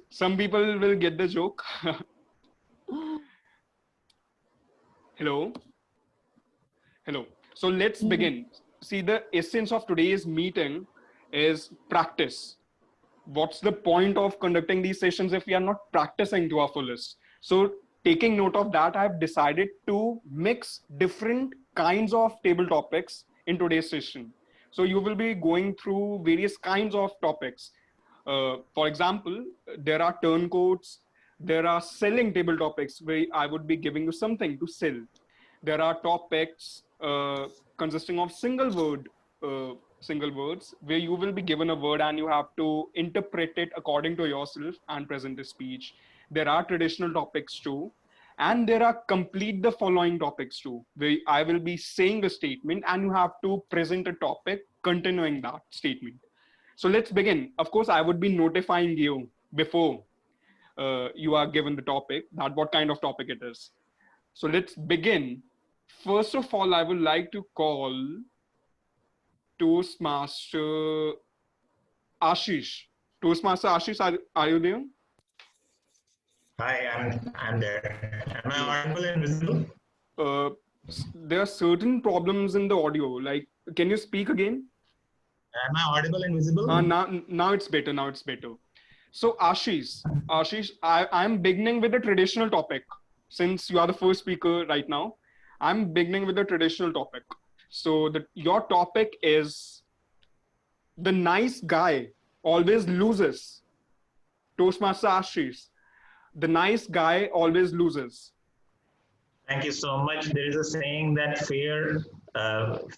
Some people will get the joke. Hello. Hello. So let's begin. See, the essence of today's meeting is practice. What's the point of conducting these sessions if we are not practicing to our fullest? So, taking note of that, I've decided to mix different kinds of table topics in today's session. So, you will be going through various kinds of topics. For example, there are turncoats, there are selling table topics where I would be giving you something to sell. There are topics consisting of single words where you will be given a word and you have to interpret it according to yourself and present a speech. There are traditional topics too, and there are complete the following topics too, where I will be saying a statement and you have to present a topic continuing that statement. So let's begin. Of course, I would be notifying you before you are given the topic that what kind of topic it is. So let's begin. First of all, I would like to call Toastmaster Ashish. Toastmaster Ashish, are you there? Hi, I'm there. Am I audible and visible? Uh, there are certain problems in the audio. Like, can you speak again? Am I audible and visible? Now it's better. Now it's better. So Ashish, I'm beginning with a traditional topic. Since you are the first speaker right now, I'm beginning with a traditional topic. So your topic is the nice guy always loses. Toastmaster Ashish, the nice guy always loses. Thank you so much. There is a saying that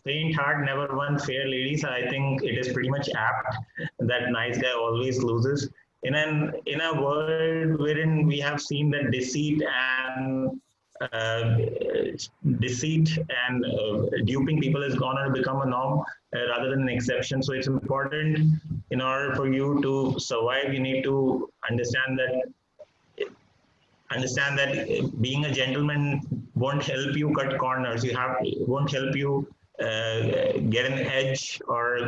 faint heart never won fair ladies. I think it is pretty much apt that nice guy always loses. In a world wherein we have seen that uh, deceit and duping people has gone on to become a norm rather than an exception. So it's important in order for you to survive, you need to understand that being a gentleman won't help you cut corners. Won't help you get an edge or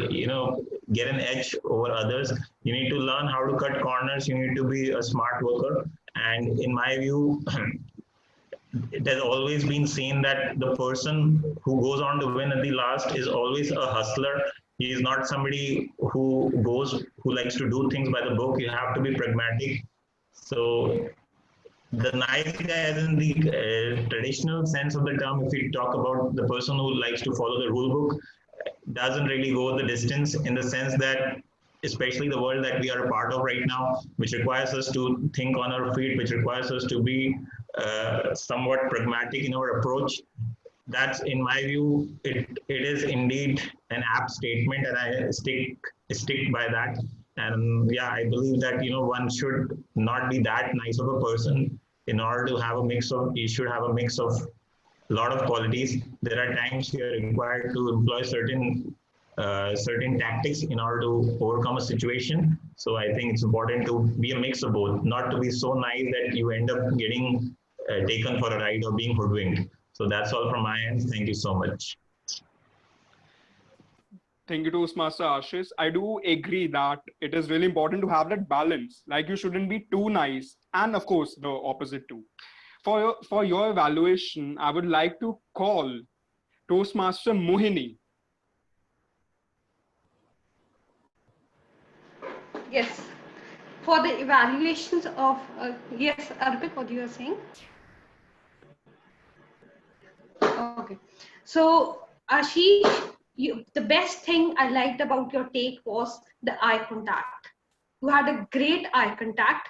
get an edge over others. You need to learn how to cut corners. You need to be a smart worker. And in my view, it has always been seen that the person who goes on to win at the last is always a hustler. He is not somebody who likes to do things by the book. You have to be pragmatic. So the nice guy, as in the traditional sense of the term, if we talk about the person who likes to follow the rule book, doesn't really go the distance in the sense that, especially the world that we are a part of right now, which requires us to think on our feet, which requires us to be somewhat pragmatic in our approach. That's, in my view, it is indeed an apt statement, and I stick by that. And yeah, I believe that one should not be that nice of a person. In order to have a mix of, you should have a mix of a lot of qualities. There are times you are required to employ certain tactics in order to overcome a situation. So I think it's important to be a mix of both, not to be so nice that you end up getting taken for a ride or being hoodwinked. So that's all from my end. Thank you so much. Thank you, Toastmaster Ashish. I do agree that it is really important to have that balance. Like, you shouldn't be too nice, and of course, the opposite too. For your evaluation, I would like to call Toastmaster Mohini. Yes. For the evaluations of, yes, Arpit, what you are saying? Okay. So, Ashish, the best thing I liked about your take was the eye contact. You had a great eye contact.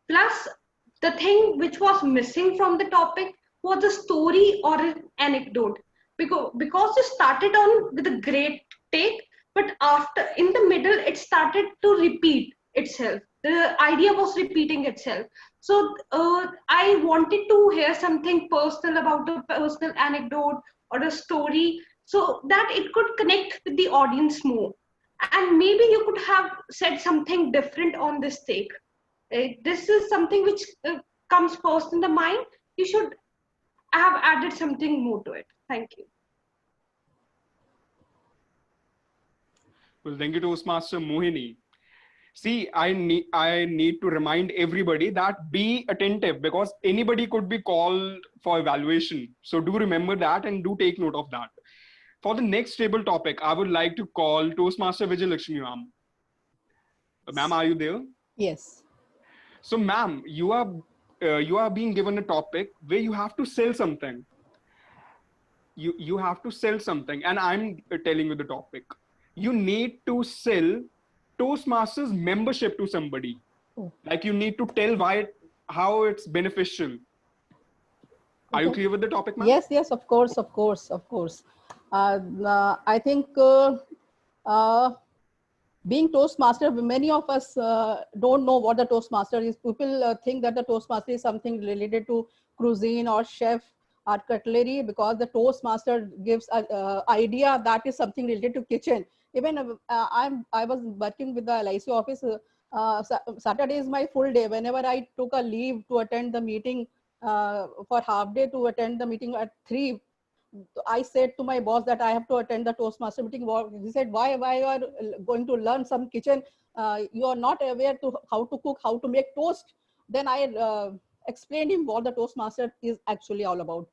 Plus, the thing which was missing from the topic was a story or an anecdote. Because you started on with a great take, but after in the middle it started to repeat itself. The idea was repeating itself. So I wanted to hear something personal about a personal anecdote or a story so that it could connect with the audience more. And maybe you could have said something different on this take. This is something which comes first in the mind. You should have added something more to it. Thank you. Well, thank you, Toastmaster Mohini. See, I need to remind everybody that be attentive, because anybody could be called for evaluation. So do remember that and do take note of that. For the next table topic, I would like to call Toastmaster Vijay Lakshmi ma'am. Ma'am, are you there? Yes. So ma'am, you are being given a topic where you have to sell something. You have to sell something, and I'm telling you the topic. You need to sell Toastmasters membership to somebody. Oh. Like you need to tell how it's beneficial. Are you Okay. clear with the topic, ma'am? Yes, of course. I think being Toastmaster, many of us don't know what the Toastmaster is. People think that the Toastmaster is something related to cuisine or chef or cutlery, because the Toastmaster gives an idea that is something related to kitchen. Even I was working with the LIC office. Saturday is my full day. Whenever I took a leave to attend the meeting for half day to attend the meeting at 3, I said to my boss that I have to attend the Toastmaster meeting. He said, why you are going to learn some kitchen? You are not aware to how to cook, how to make toast. Then I explained him what the Toastmaster is actually all about.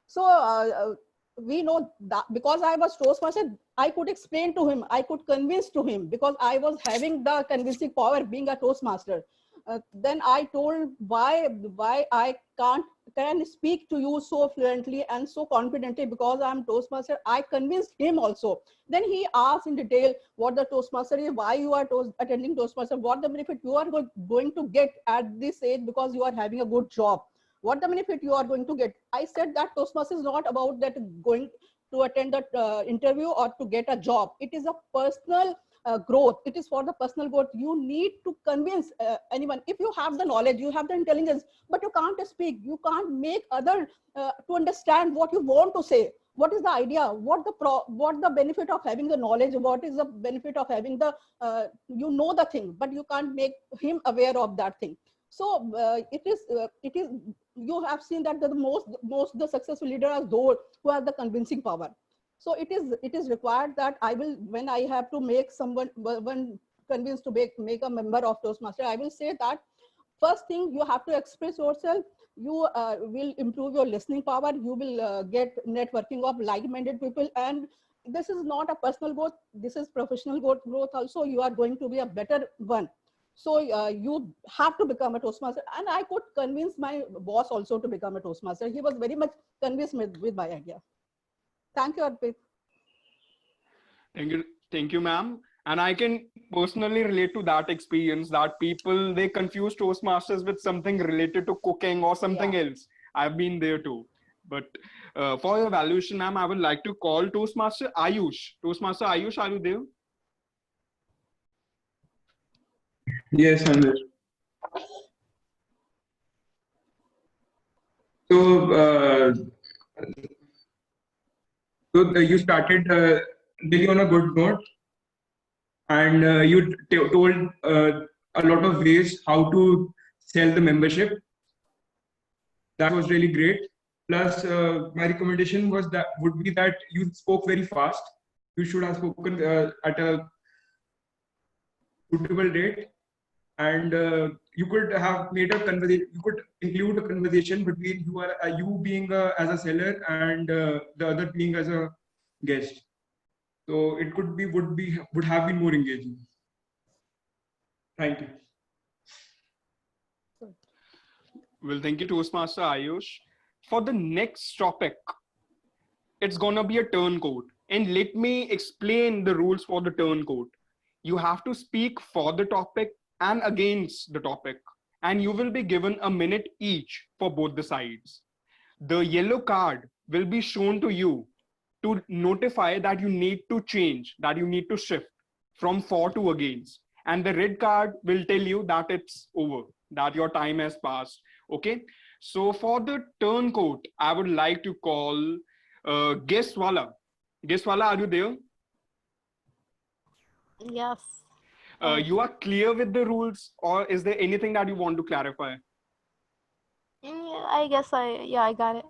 So we know that because I was Toastmaster, I could explain to him, I could convince to him, because I was having the convincing power being a Toastmaster. Then I told why I can speak to you so fluently and so confidently, because I'm Toastmaster. I convinced him also. Then he asked in detail what the Toastmaster is, why you are attending Toastmaster, what the benefit you are going to get at this age because you are having a good job, what the benefit you are going to get. I said that Toastmaster is not about that going to attend the interview or to get a job. It is a personal growth. It is for the personal growth. You need to convince anyone. If you have the knowledge, you have the intelligence, but you can't speak, you can't make other to understand what you want to say. What is the idea? What the benefit of having the knowledge? What is the benefit of having the you know the thing, but you can't make him aware of that thing. So it is you have seen that the most the successful leaders are those who have the convincing power. So it is required that I will, when I have to make someone one convinced to make a member of Toastmaster, I will say that first thing, you have to express yourself. You will improve your listening power. You will get networking of like-minded people. And this is not a personal growth. This is professional growth also. You are going to be a better one. So you have to become a Toastmaster. And I could convince my boss also to become a Toastmaster. He was very much convinced with my idea. Thank you, Arpit. Thank you, ma'am. And I can personally relate to that experience that people, they confuse Toastmasters with something related to cooking or something else. I've been there too. But for your evaluation, ma'am, I would like to call Toastmaster Ayush. Toastmaster Ayush, are you there? Yes, I'm there. So you started really on a good note, and you told a lot of ways how to sell the membership. That was really great. Plus, my recommendation would be that you spoke very fast. You should have spoken at a suitable rate, and you could have made a conversation. You could include a conversation between you being as a seller and the other being as a guest. So it would have been more engaging. Thank you. Well, thank you, Toastmaster Ayush. For the next topic, it's gonna be a turncoat. And let me explain the rules for the turncoat. You have to speak for the topic and against the topic. And you will be given a minute each for both the sides. The yellow card will be shown to you to notify that you need to change, that you need to shift from for to against. And the red card will tell you that it's over, that your time has passed. Okay. So for the turncoat, I would like to call Guestwala. Guestwala, are you there? Yes. You are clear with the rules, or is there anything that you want to clarify? I guess I got it.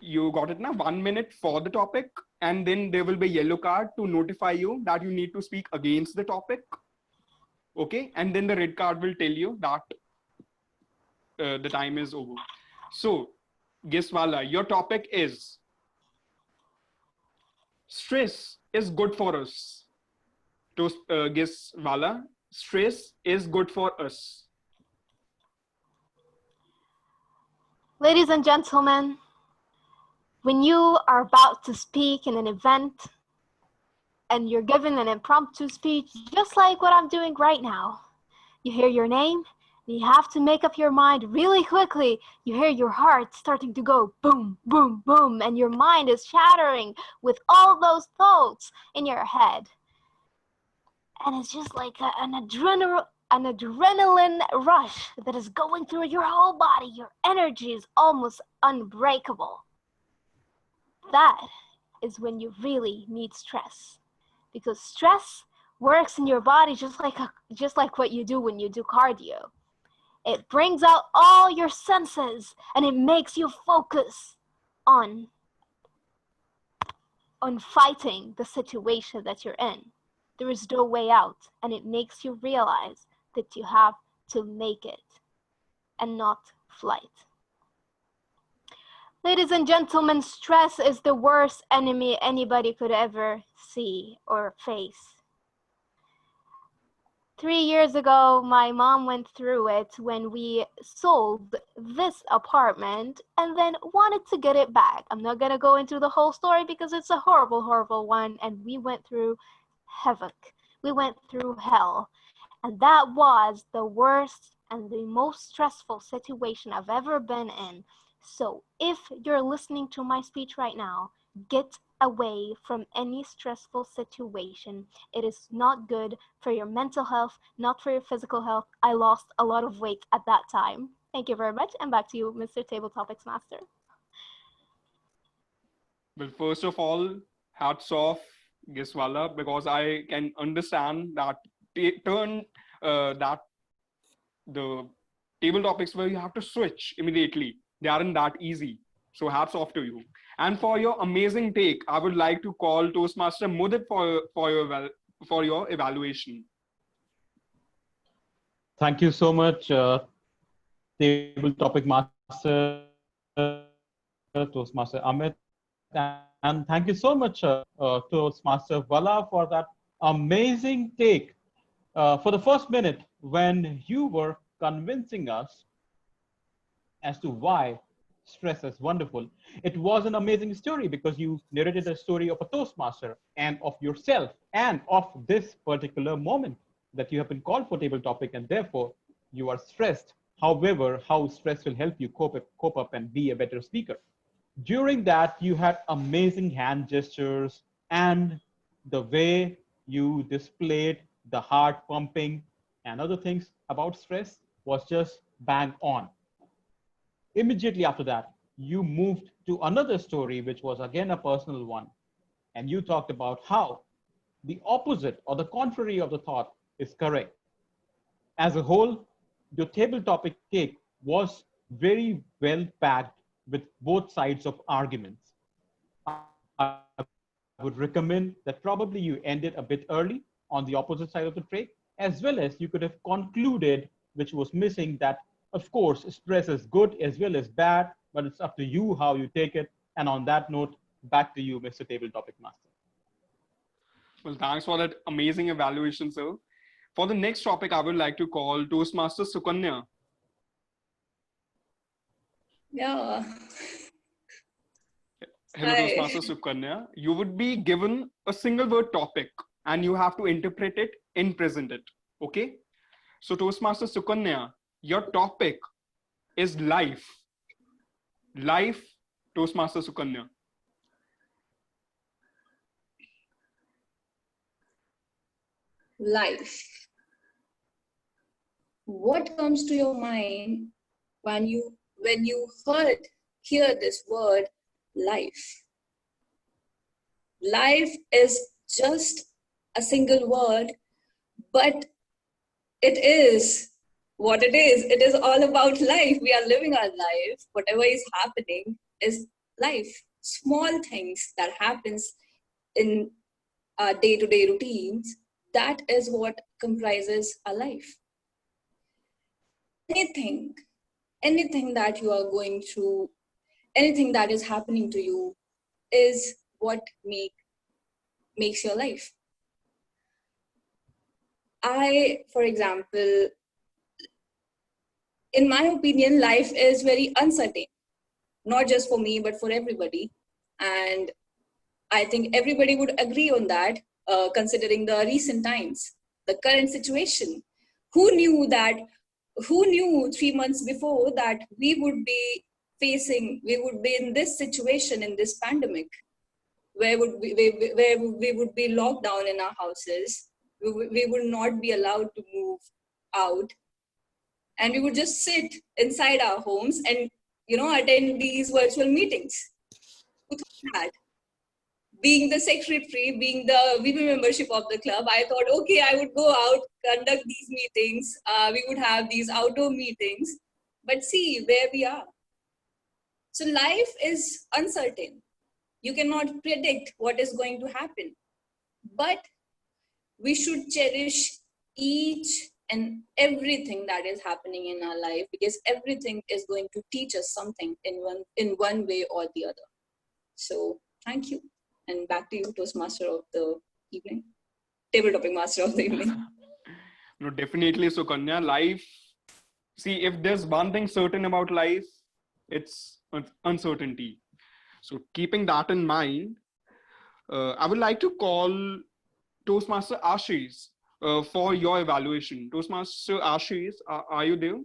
You got it now. 1 minute for the topic, and then there will be a yellow card to notify you that you need to speak against the topic. Okay, and then the red card will tell you that the time is over. So, Giswala, your topic is stress is good for us. To Giswala, stress is good for us. Ladies and gentlemen, when you are about to speak in an event and you're given an impromptu speech, just like what I'm doing right now, you hear your name, and you have to make up your mind really quickly. You hear your heart starting to go boom, boom, boom, and your mind is shattering with all those thoughts in your head. And it's just like an adrenaline rush that is going through your whole body. Your energy is almost unbreakable. That is when you really need stress, because stress works in your body just like what you do when you do cardio. It brings out all your senses and it makes you focus on fighting the situation that you're in. There is no way out, and it makes you realize that you have to make it and not flight. Ladies and gentlemen, stress is the worst enemy anybody could ever see or face. 3 years ago, my mom went through it when we sold this apartment and then wanted to get it back. I'm not going to go into the whole story because it's a horrible, horrible one, and we went through havoc. We went through hell. And that was the worst and the most stressful situation I've ever been in. So if you're listening to my speech right now, get away from any stressful situation. It is not good for your mental health, not for your physical health. I lost a lot of weight at that time. Thank you very much. And back to you, Mr. Table Topics Master. Well, first of all, hats off, Giswala, because I can understand that that the table topics where you have to switch immediately. They aren't that easy. So hats off to you. And for your amazing take, I would like to call Toastmaster Mudit for your evaluation. Thank you so much, Table Topic Master, Toastmaster Amit. And thank you so much, Toastmaster Vala, for that amazing take. For the first minute, when you were convincing us as to why stress is wonderful, it was an amazing story because you narrated a story of a Toastmaster and of yourself and of this particular moment that you have been called for table topic, and therefore you are stressed. However, how stress will help you cope up and be a better speaker. During that, you had amazing hand gestures, and the way you displayed the heart pumping and other things about stress was just bang on. Immediately after that, you moved to another story, which was again a personal one. And you talked about how the opposite or the contrary of the thought is correct. As a whole, your table topic take was very well packed with both sides of arguments. I would recommend that probably you ended a bit early on the opposite side of the trade, as well as you could have concluded, which was missing, that of course stress is good as well as bad, but it's up to you how you take it. And on that note, back to you, Mr. Table Topic Master. Well, thanks for that amazing evaluation, sir. For the next topic, I would like to call Toastmaster Sukanya. Yeah. Hello, Hi. Toastmaster Sukanya. You would be given a single word topic and you have to interpret it and present it. Okay? So, Toastmaster Sukanya, your topic is life. Life, Toastmaster Sukanya. Life. What comes to your mind when you hear this word life? Life is just a single word, but it is what it is. It is all about life. We are living our life. Whatever is happening is life. Small things that happens in our day-to-day routines, that is what comprises our life. Anything that you are going through, anything that is happening to you is what makes your life. For example, in my opinion, life is very uncertain, not just for me, but for everybody. And I think everybody would agree on that, considering the recent times, the current situation. Who knew 3 months before that we would be in this situation, in this pandemic, where we would be locked down in our houses. We would not be allowed to move out, and we would just sit inside our homes and, attend these virtual meetings. Who thought that? Being the secretary, being the VP membership of the club, I thought, okay, I would go out, conduct these meetings. We would have these outdoor meetings, but see where we are. So life is uncertain. You cannot predict what is going to happen, but we should cherish each and everything that is happening in our life, because everything is going to teach us something in one way or the other. So thank you. And back to you, Toastmaster of the evening, table topic master of the evening. No, definitely. So Kanya, life, see, if there's one thing certain about life, it's uncertainty. So keeping that in mind, I would like to call Toastmaster Ashish for your evaluation. Toastmaster Ashish, are you there?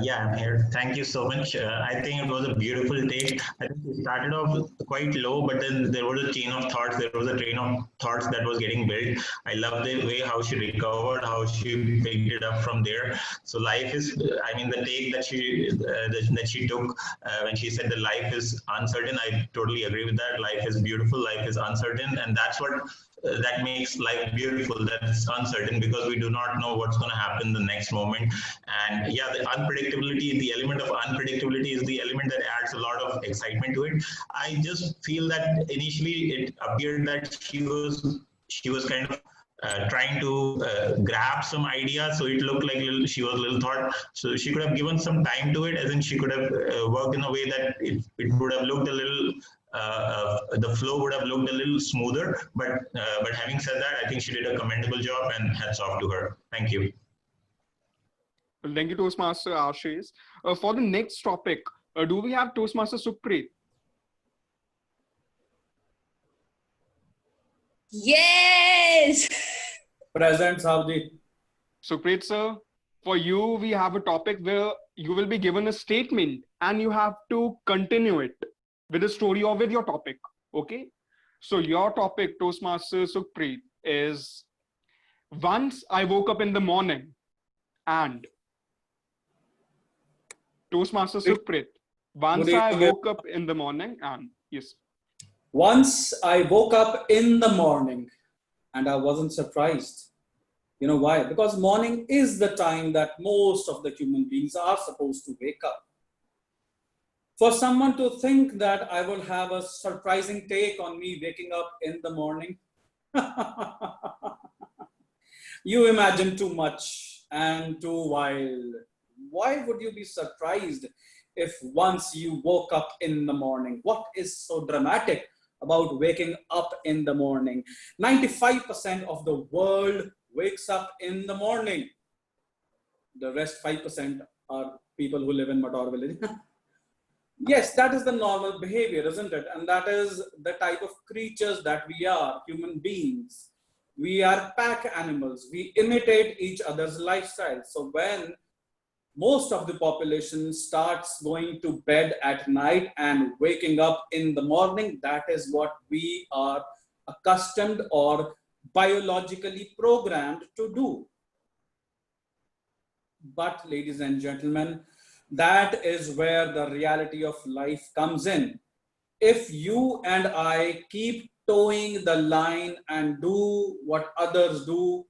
Yeah, I'm here. Thank you so much. I think it was a beautiful take. I think we started off quite low, but then there was a chain of thoughts. There was a train of thoughts that was getting built. I love the way how she recovered, how she picked it up from there. So life is, the take that she took when she said that life is uncertain, I totally agree with that. Life is beautiful, life is uncertain, and that's what that makes life beautiful, that it's uncertain, because we do not know what's going to happen the next moment. And yeah, the unpredictability, the element of unpredictability is the element that adds a lot of excitement to it. I just feel that initially it appeared that she was kind of trying to grab some ideas, so it looked like she was a little thought. So she could have given some time to it, as in she could have worked in a way that it would have looked a little, the flow would have looked a little smoother. But having said that, I think she did a commendable job, and hats off to her. Thank you. Well, thank you, Toastmaster Ashish. For the next topic, do we have Toastmaster Sukhpreet? Yes! Present, Savji. Sukhpreet sir, for you, we have a topic where you will be given a statement and you have to continue it with a story or with your topic. Okay? So your topic, Toastmaster Sukhpreet, is once I woke up in the morning and Toastmaster Sukhpreet, once I woke up in the morning and yes. Once I woke up in the morning and I wasn't surprised. You know why? Because morning is the time that most of the human beings are supposed to wake up. For someone to think that I will have a surprising take on me waking up in the morning, you imagine too much and too wild. Why would you be surprised if once you woke up in the morning? What is so dramatic about waking up in the morning? 95% of the world wakes up in the morning. The rest 5% are people who live in Matar village. Yes, that is the normal behavior, isn't it? And that is the type of creatures that we are, human beings. We are pack animals. We imitate each other's lifestyle. So when most of the population starts going to bed at night and waking up in the morning, that is what we are accustomed or biologically programmed to do. But ladies and gentlemen, that is where the reality of life comes in. If you and I keep towing the line and do what others do,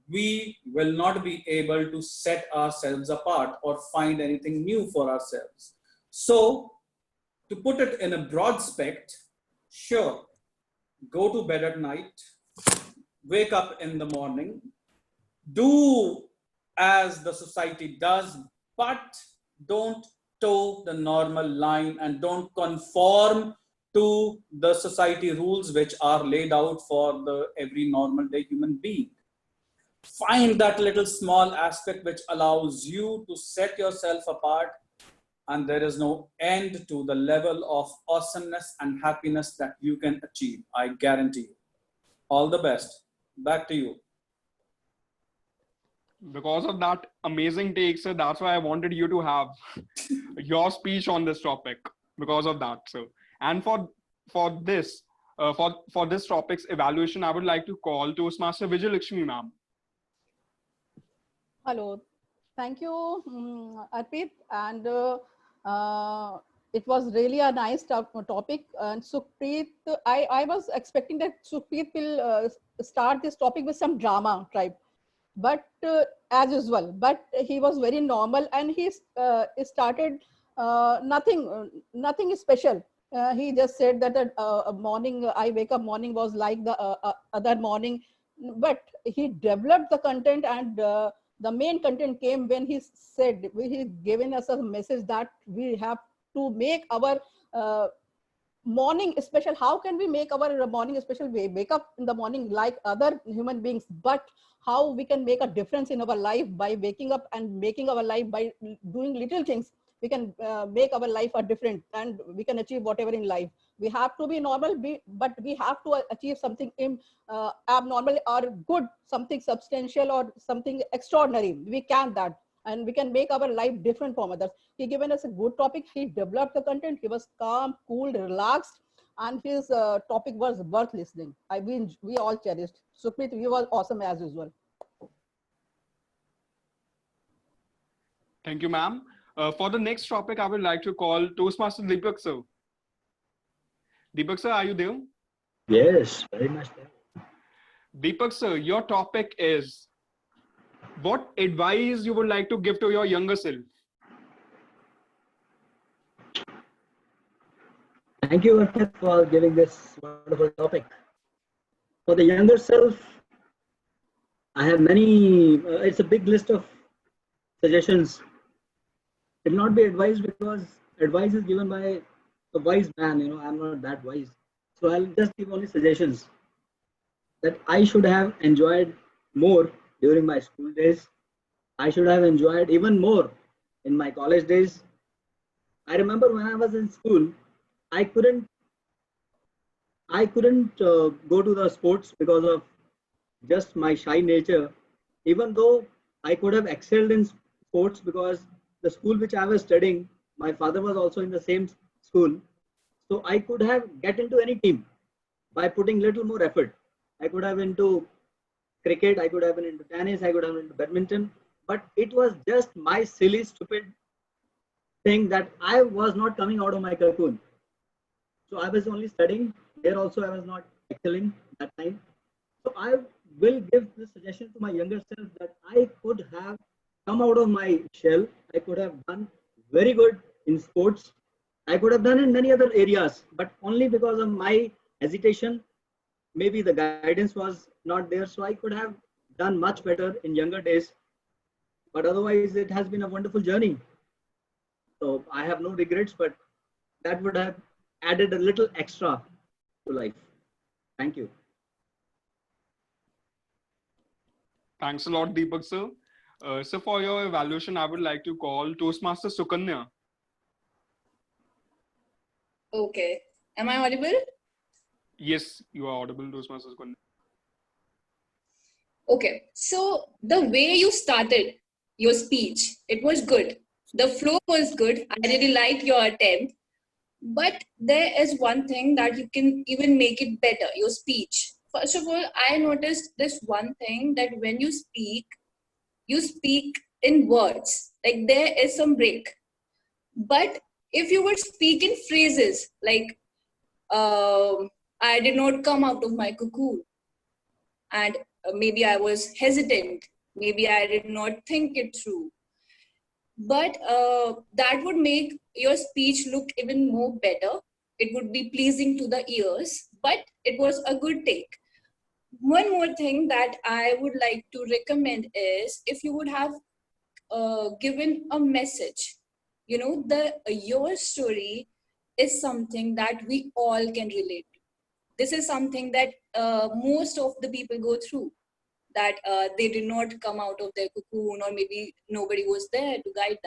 we will not be able to set ourselves apart or find anything new for ourselves. So, to put it in a broad spect, sure, go to bed at night, wake up in the morning, do as the society does, but don't toe the normal line and don't conform to the society rules which are laid out for the every normal day human being. Find that little small aspect which allows you to set yourself apart, and there is no end to the level of awesomeness and happiness that you can achieve. I guarantee you. All the best. Back to you. Because of that amazing take, sir, that's why I wanted you to have your speech on this topic. Because of that, sir. And for this topic's evaluation, I would like to call Toastmaster Vijay Lakshmi ma'am. Hello, thank you, Arpit, and it was really a nice topic. And Sukhpreet, I was expecting that Sukhpreet will start this topic with some drama type, but as usual, but he was very normal, and he started nothing special. He just said that a morning I wake up morning was like the other morning, but he developed the content, and the main content came when he said, he's given us a message that we have to make our morning special. How can we make our morning special? We wake up in the morning like other human beings, but how we can make a difference in our life by waking up and making our life by doing little things. We can make our life a different, and we can achieve whatever in life. We have to be normal, but we have to achieve something abnormal or good, something substantial or something extraordinary. We can that, and we can make our life different from others. He given us a good topic. He developed the content. He was calm, cool, relaxed, and his topic was worth listening. We all cherished. Sukhpreet, you were awesome as usual. Thank you, ma'am. For the next topic, I would like to call Toastmaster Deepak sir. Deepak sir, are you there? Yes, very much there. Deepak sir, your topic is, what advice you would like to give to your younger self? Thank you, Arpit, for giving this wonderful topic. For the younger self, I have many, it's a big list of suggestions. It will not be advice, because advice is given by a wise man. I'm not that wise. So I'll just give only suggestions that I should have enjoyed more during my school days. I should have enjoyed even more in my college days. I remember when I was in school, I couldn't go to the sports because of just my shy nature, even though I could have excelled in sports, because the school which I was studying, my father was also in the same school. So I could have get into any team by putting little more effort. I could have into cricket, I could have been into tennis, I could have been into badminton, but it was just my silly, stupid thing that I was not coming out of my cocoon. So I was only studying. There also I was not excelling that time. So I will give this suggestion to my younger self that I could have come out of my shell. I could have done very good in sports. I could have done in many other areas, but only because of my hesitation, maybe the guidance was not there. So I could have done much better in younger days. But otherwise, it has been a wonderful journey. So I have no regrets, but that would have added a little extra to life. Thank you. Thanks a lot, Deepak sir. So for your evaluation, I would like to call Toastmaster Sukanya. Okay. Am I audible? Yes, you are audible, Toastmaster Sukanya. Okay. So the way you started your speech, it was good. The flow was good. I really liked your attempt. But there is one thing that you can even make it better, your speech. First of all, I noticed this one thing, that when you speak in words, like there is some break. But if you would speak in phrases like, I did not come out of my cocoon, and maybe I was hesitant, maybe I did not think it through, but that would make your speech look even more better. It would be pleasing to the ears, but it was a good take. one more thing that I would like to recommend is if you would have given a message, you know, your story is something that we all can relate to. This is something that most of the people go through, that they did not come out of their cocoon, or maybe nobody was there to guide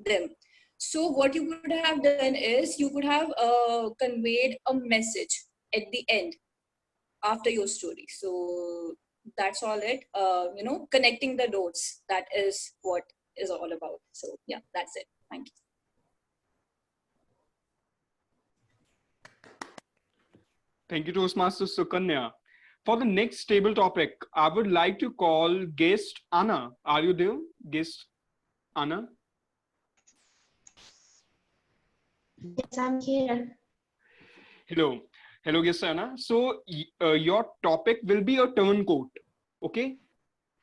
them. So what you could have done is you could have conveyed a message at the end after your story. So that's all it. You know, connecting the dots, that is what is all about. So yeah, that's it. Thank you. Thank you, Toastmaster Sukanya. For the next table topic, I would like to call guest Anna. Are you there, guest Anna? Yes, I'm here. Hello. Hello, guest Anna. So your topic will be a turncoat. Okay.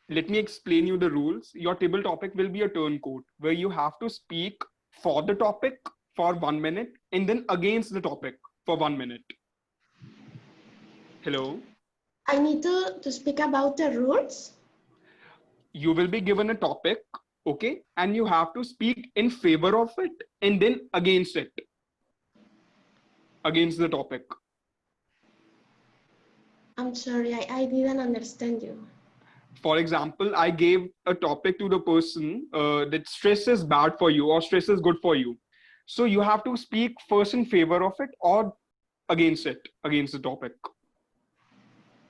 Let me explain you the rules. Your table topic will be a turncoat where you have to speak for the topic for 1 minute and then against the topic for 1 minute. Hello. I need to speak about the rules. You will be given a topic, okay, and you have to speak in favor of it and then against it, against the topic. I'm sorry, I didn't understand you. For example, I gave a topic to the person that stress is bad for you or stress is good for you. So you have to speak first in favor of it or against it, against the topic.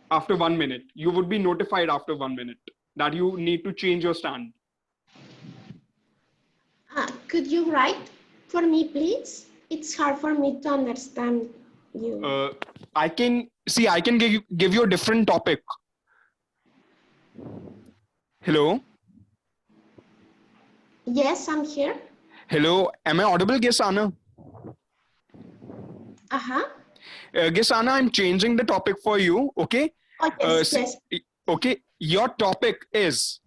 After 1 minute, you would be notified after 1 minute that you need to change your stand. Could you write for me, please? It's hard for me to understand you. I can give you a different topic. Hello. Yes, I'm here. Hello. Am I audible, guest Anna? Guest Anna, I'm changing the topic for you. Okay. Oh, yes, yes. Okay. Your topic is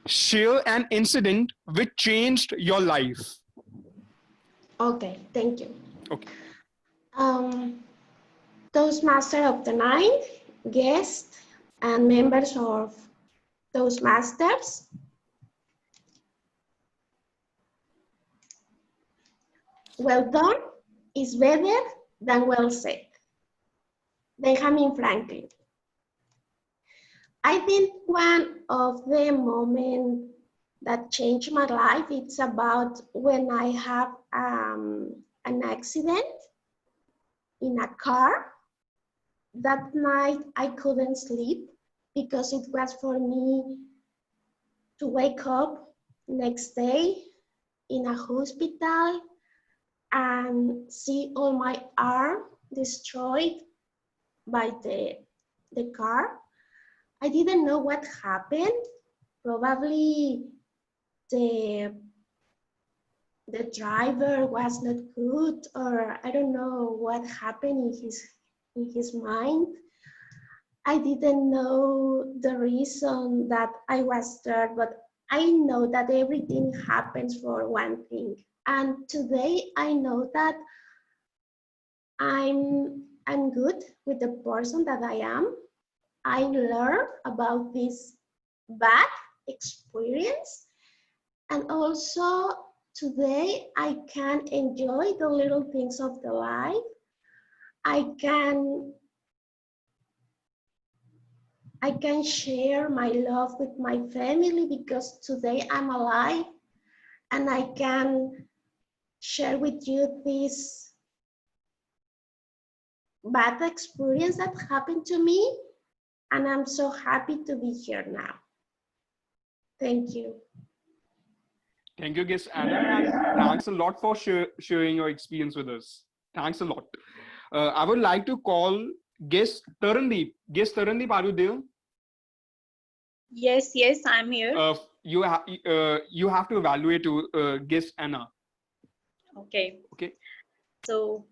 share an incident which changed your life. Okay, thank you. Okay. Toastmaster of the night, guests, and members of Toastmasters. Well done is better than well said. Benjamin Franklin. I think one of the moments that changed my life, it's about when I have an accident in a car. That night I couldn't sleep because it was for me to wake up next day in a hospital and see all my arm destroyed by the car. I didn't know what happened. Probably the driver was not good, or I don't know what happened in his mind. I didn't know the reason that I was there, but I know that everything happens for one thing. And today I know that I'm good with the person that I am. I learned about this bad experience, and also today I can enjoy the little things of the life. I can share my love with my family because today I'm alive, and I can share with you this bad experience that happened to me, and I'm so happy to be here now. Thank you. Thank you, guest Anna, and thanks a lot for sharing your experience with us. Thanks a lot. I would like to call guest Tarandeep. Guest Tarandeep, are you there? Yes, I'm here. You have to evaluate guest Anna. Okay. Okay. So,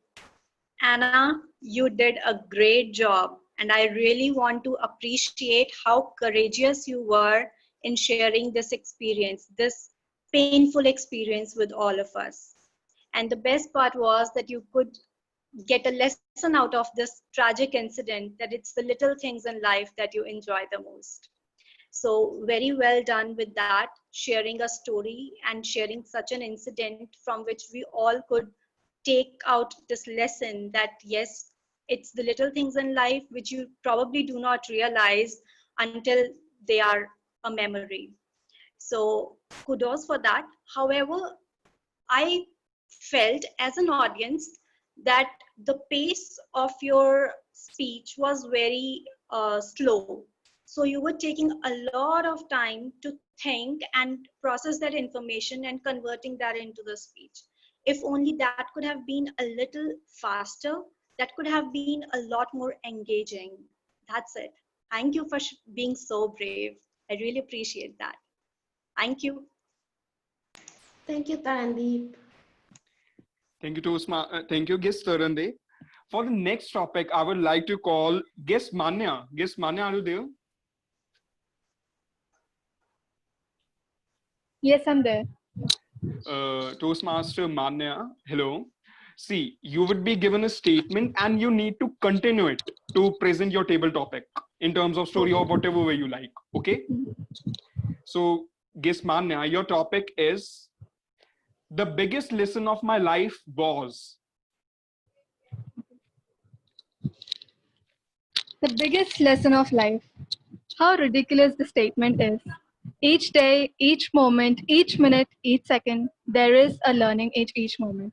Anna, you did a great job, and I really want to appreciate how courageous you were in sharing this experience, this painful experience with all of us. And the best part was that you could get a lesson out of this tragic incident, that it's the little things in life that you enjoy the most. So very well done with that, sharing a story and sharing such an incident from which we all could take out this lesson that yes, it's the little things in life which you probably do not realize until they are a memory. So kudos for that. However, I felt as an audience that the pace of your speech was very slow. So you were taking a lot of time to think and process that information and converting that into the speech. If only that could have been a little faster, that could have been a lot more engaging. That's it. Thank you for being so brave. I really appreciate that. Thank you. Thank you, Tarandeep. Thank you, thank you, guest Tarande. For the next topic, I would like to call guest Manya. Guest Manya, are you there? Yes, I'm there. Toastmaster Manya, hello. See, you would be given a statement and you need to continue it to present your table topic in terms of story or whatever way you like. Okay. So, guest Manya, your topic is the biggest lesson of my life was. The biggest lesson of life. How ridiculous the statement is. Each day, each moment, each minute, each second, there is a learning each moment.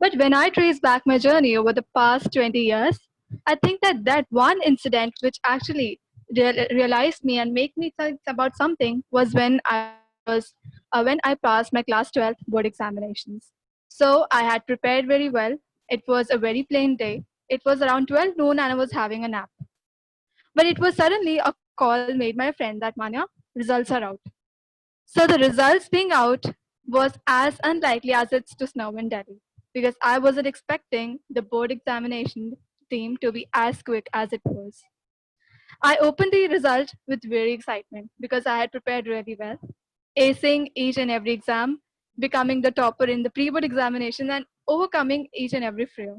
But when I trace back my journey over the past 20 years, I think that one incident which actually realized me and made me think about something was when I passed my class 12 board examinations. So I had prepared very well. It was a very plain day. It was around 12 noon and I was having a nap. But it was suddenly a call made my friend that Manya, results are out. So the results being out was as unlikely as it's to snow in Delhi, because I wasn't expecting the board examination team to be as quick as it was. I opened the result with very excitement because I had prepared really well, acing each and every exam, becoming the topper in the pre-board examination and overcoming each and every fear.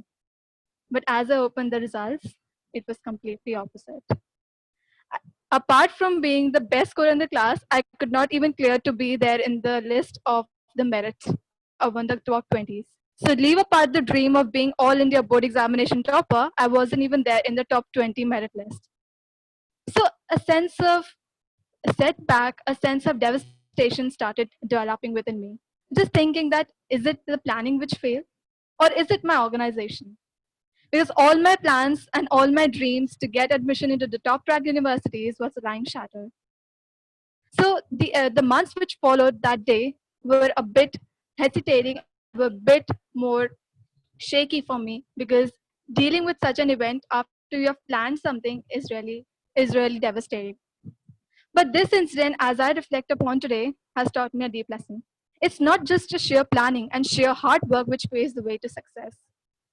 But as I opened the results, it was completely opposite. Apart from being the best scorer in the class, I could not even clear to be there in the list of the merit of one of the top 20s. So leave apart the dream of being all India board examination topper, I wasn't even there in the top 20 merit list. So a sense of setback, a sense of devastation started developing within me. Just thinking that, is it the planning which failed? Or is it my organization? Because all my plans and all my dreams to get admission into the top ranked universities was lying shattered. So the months which followed that day were a bit hesitating, were a bit more shaky for me, because dealing with such an event after you have planned something is really devastating. But this incident, as I reflect upon today, has taught me a deep lesson. It's not just a sheer planning and sheer hard work which paves the way to success.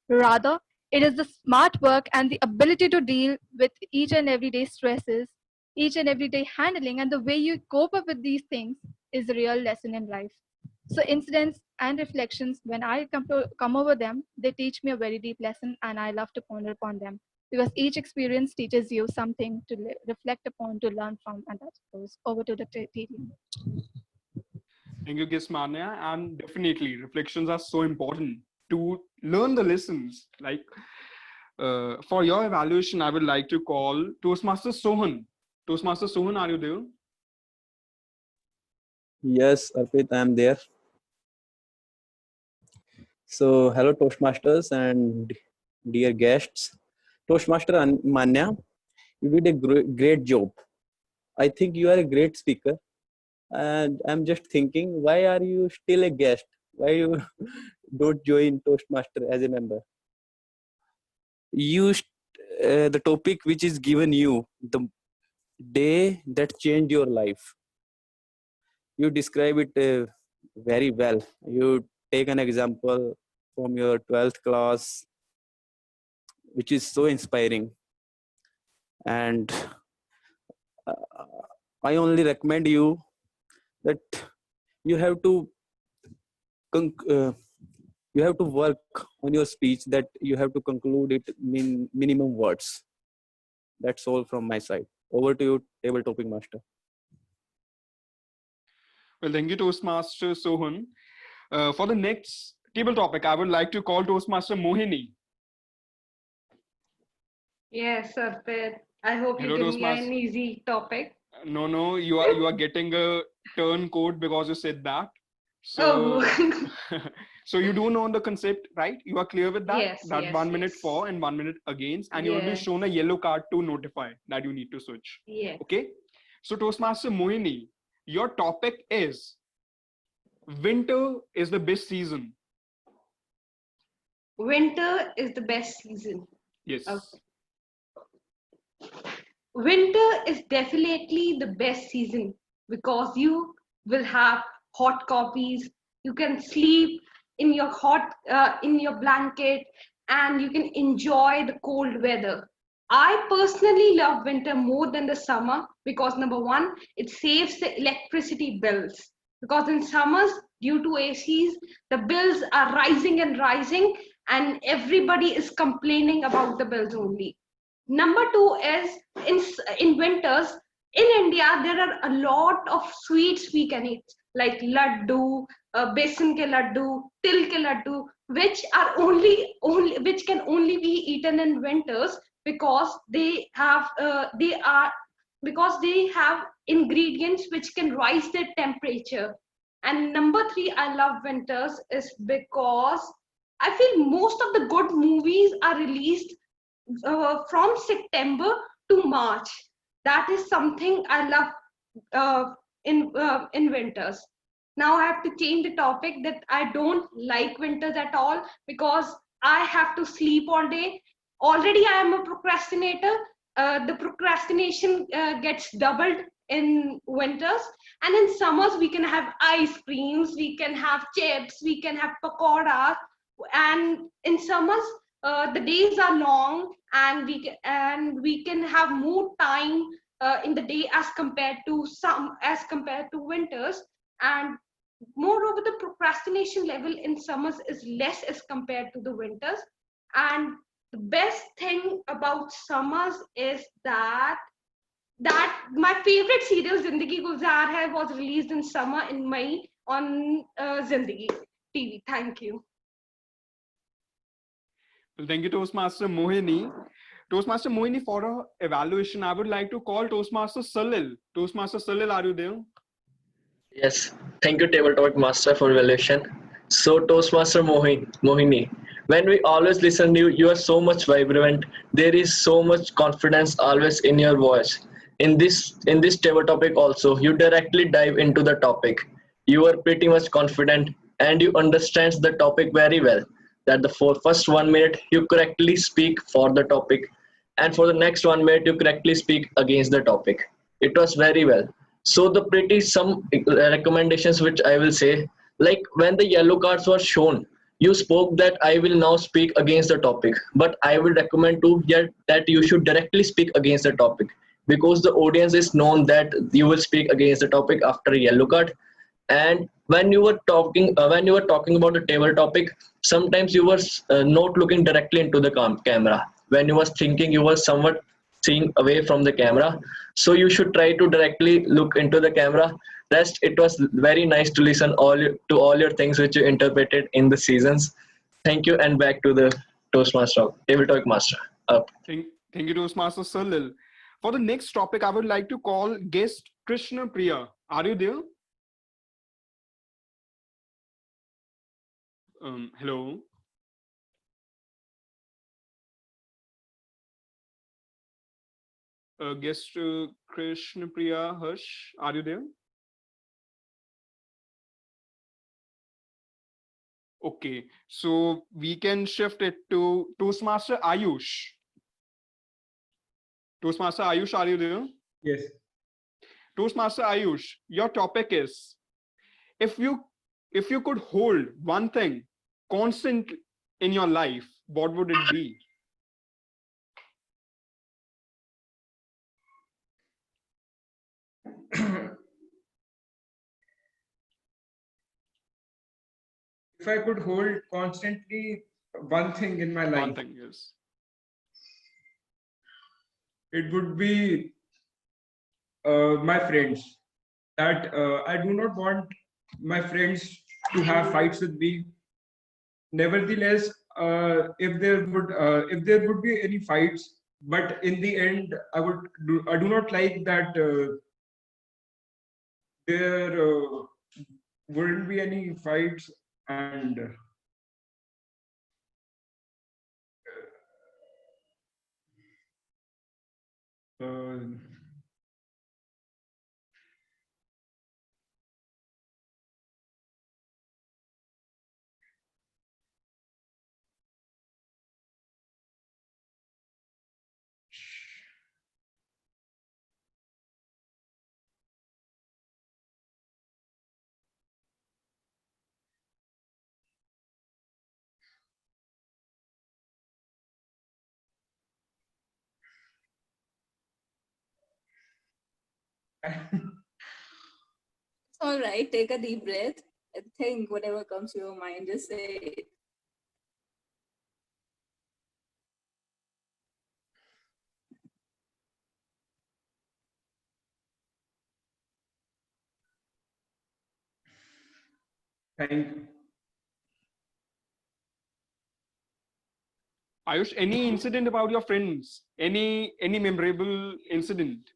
Rather, it is the smart work and the ability to deal with each and every day stresses, each and every day handling, and the way you cope up with these things is a real lesson in life. So incidents and reflections, when I come over them, they teach me a very deep lesson, and I love to ponder upon them, because each experience teaches you something to reflect upon, to learn from, and that goes over to the TTM. Thank you, Guest Manya. And definitely, reflections are so important to learn the lessons. Like, for your evaluation, I would like to call Toastmaster Sohan. Toastmaster Sohan, are you there? Yes, Arpit, I am there. So, hello Toastmasters and dear guests. Toastmaster Manya, you did a great job. I think you are a great speaker. And I'm just thinking, why are you still a guest? Why you don't join Toastmaster as a member? The topic which is given you, the day that changed your life. You describe it very well. You take an example from your 12th class, which is so inspiring. And I only recommend you that you have to you have to work on your speech, that you have to conclude it in minimum words. That's all from my side. Over to you, table topic master. Well, thank you, Toastmaster Sohan. For the next table topic, I would like to call Toastmaster Mohini. Yes, Arpit. I hope you Hello, give me Toastmaster. an easy topic. No, you are getting a turn code because you said that. So, Oh. so you do know the concept, right? You are clear with that? Yes, That yes, 1 minute yes. for and 1 minute against, and you will be Yes. shown a yellow card to notify that you need to switch. Yes. Okay. So Toastmaster Mohini, your topic is winter is the best season. Winter is the best season. Yes. Okay. Winter is definitely the best season because you will have hot coffees. You can sleep in your in your blanket, and you can enjoy the cold weather. I personally love winter more than the summer because number one, it saves the electricity bills. Because in summers, due to ACs, the bills are rising and rising, and everybody is complaining about the bills only. Number two is in winters in India there are a lot of sweets we can eat like laddu, besan ke laddu, til ke laddu, which are only which can only be eaten in winters because they have ingredients which can rise their temperature. And number three, I love winters is because I feel most of the good movies are released from September to March. That is something I love in winters. Now I have to change the topic that I don't like winters at all because I have to sleep all day. Already I am a procrastinator. The procrastination gets doubled in winters, and in summers we can have ice creams, we can have chips, we can have pakoras, and in summers the days are long and we can have more time in the day as compared to winters. And moreover, the procrastination level in summers is less as compared to the winters. And the best thing about summers is that my favorite serial Zindagi Gulzar Hai was released in summer in May on Zindagi TV. Thank you. Well, thank you, Toastmaster Mohini. Toastmaster Mohini, for our evaluation, I would like to call Toastmaster Salil. Toastmaster Salil, are you there? Yes, thank you, Table Talk Master, for evaluation. So, Toastmaster Mohini, when we always listen to you, you are so much vibrant. There is so much confidence always in your voice. In this table topic also, you directly dive into the topic. You are pretty much confident and you understand the topic very well. That the first 1 minute you correctly speak for the topic, and for the next 1 minute you correctly speak against the topic. It was very well. So the pretty some recommendations which I will say, like when the yellow cards were shown, you spoke that I will now speak against the topic, but I will recommend to you that you should directly speak against the topic, because the audience is known that you will speak against the topic after a yellow card. And when you were talking about the table topic, sometimes you were not looking directly into the camera. When you was thinking, you were somewhat seeing away from the camera. So you should try to directly look into the camera. Rest, it was very nice to listen to all your things which you interpreted in the seasons. Thank you, and back to the Toastmaster, Table Talk Master. Up. Thank you, Toastmaster Salil. For the next topic, I would like to call guest Krishna Priya. Are you there? Hello. Guest Krishna Priya Harsh, are you there? Okay, so we can shift it to Toastmaster Ayush. Toastmaster Ayush, are you there? Yes. Toastmaster Ayush, your topic is, if you could hold one thing constant in your life, what would it be? if I could hold constantly one thing in my life, One thing, yes. it would be my friends. That I do not want my friends to have fights with me. Nevertheless, if there would be any fights, but in the end, I do not like that there wouldn't be any fights, and uh, It's all right. Take a deep breath and think whatever comes to your mind. Just say it. thank you. Ayush, any incident about your friends? Any memorable incident?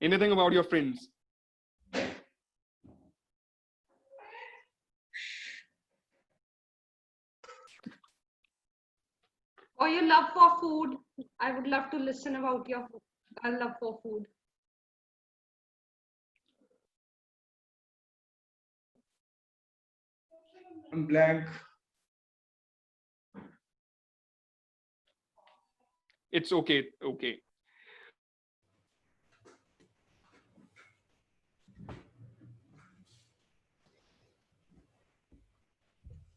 Anything about your friends? Or your love for food. I would love to listen about your love for food. I'm blank. It's okay. Okay.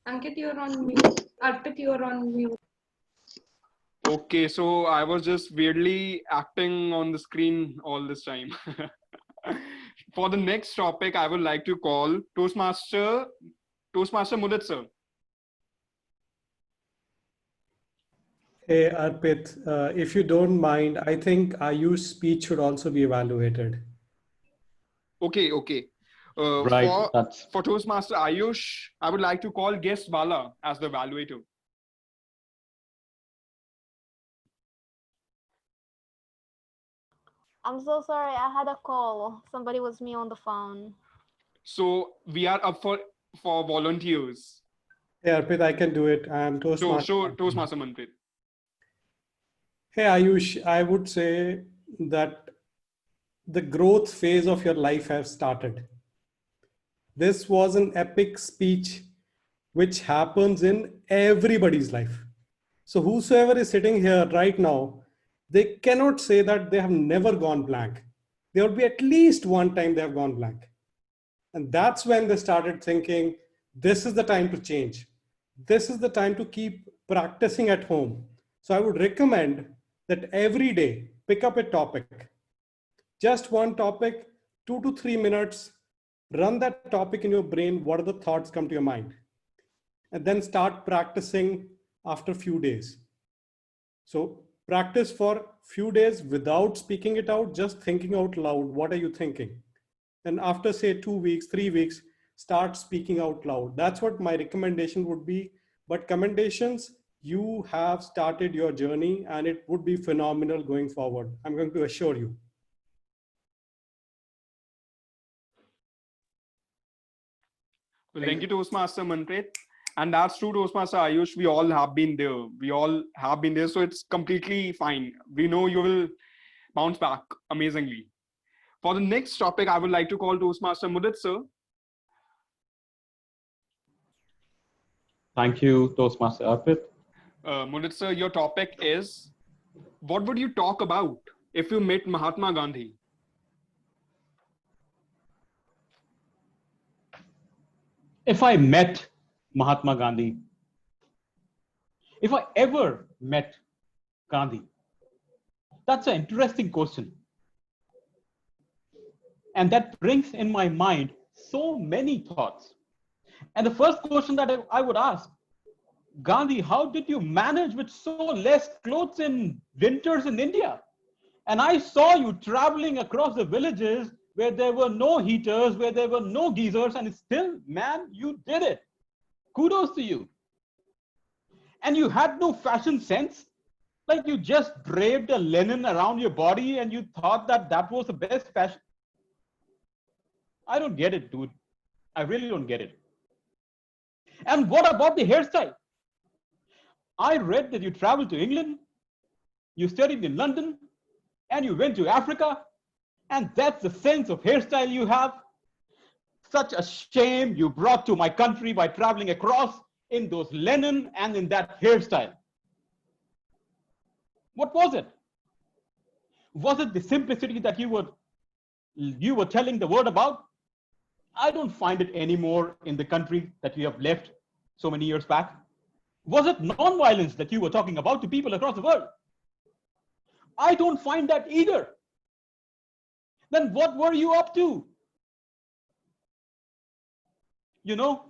Ankit, you're on mute. Arpit, you're on mute. Okay, so I was just weirdly acting on the screen all this time. For the next topic, I would like to call Toastmaster Mudit sir. Hey, Arpit, if you don't mind, I think Ayush's speech should also be evaluated. Okay, okay. Right, For Toastmaster Ayush, I would like to call guest Bala as the evaluator. I'm so sorry. I had a call. Somebody was me on the phone. So we are up for volunteers. Hey, Arpit, I can do it. I'm Toastmaster. Toastmaster Manpreet. Hey, Ayush, I would say that the growth phase of your life has started. This was an epic speech which happens in everybody's life. So whosoever is sitting here right now, they cannot say that they have never gone blank. There will be at least one time they have gone blank. And that's when they started thinking, this is the time to change. This is the time to keep practicing at home. So I would recommend that every day, pick up a topic. Just one topic, 2 to 3 minutes, run that topic in your brain. What are the thoughts come to your mind? And then start practicing after a few days. So practice for few days without speaking it out, just thinking out loud. What are you thinking? And after say 2 weeks, 3 weeks, start speaking out loud. That's what my recommendation would be. But commendations, you have started your journey and it would be phenomenal going forward. I'm going to assure you. Well, thank you, Toastmaster Manpreet. And that's true, Toastmaster Ayush. We all have been there. We all have been there. So it's completely fine. We know you will bounce back amazingly. For the next topic, I would like to call Toastmaster Mudit sir. Thank you, Toastmaster Arpit. Mudit sir, your topic is, what would you talk about if you met Mahatma Gandhi? If I met Mahatma Gandhi, if I ever met Gandhi, that's an interesting question. And that brings in my mind so many thoughts. And the first question that I would ask, Gandhi, how did you manage with so less clothes in winters in India? And I saw you traveling across the villages where there were no heaters, where there were no geysers, and still, man, you did it. Kudos to you. And you had no fashion sense. Like you just draped a linen around your body and you thought that that was the best fashion. I don't get it, dude. I really don't get it. And what about the hairstyle? I read that you traveled to England, you studied in London, and you went to Africa, and that's the sense of hairstyle you have. Such a shame you brought to my country by traveling across in those linen and in that hairstyle. What was it? Was it the simplicity that you were telling the world about? I don't find it anymore in the country that you have left so many years back. Was it non-violence that you were talking about to people across the world? I don't find that either. Then what were you up to? You know,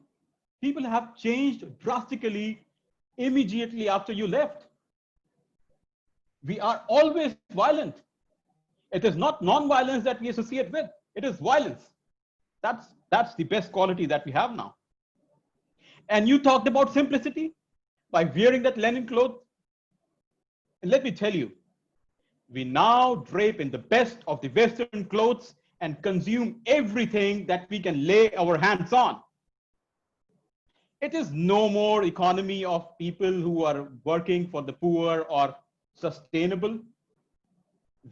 people have changed drastically immediately after you left. We are always violent. It is not non-violence that we associate with. It is violence. That's the best quality that we have now. And you talked about simplicity by wearing that linen cloth. And let me tell you, we now drape in the best of the Western clothes and consume everything that we can lay our hands on. It is no more economy of people who are working for the poor or sustainable.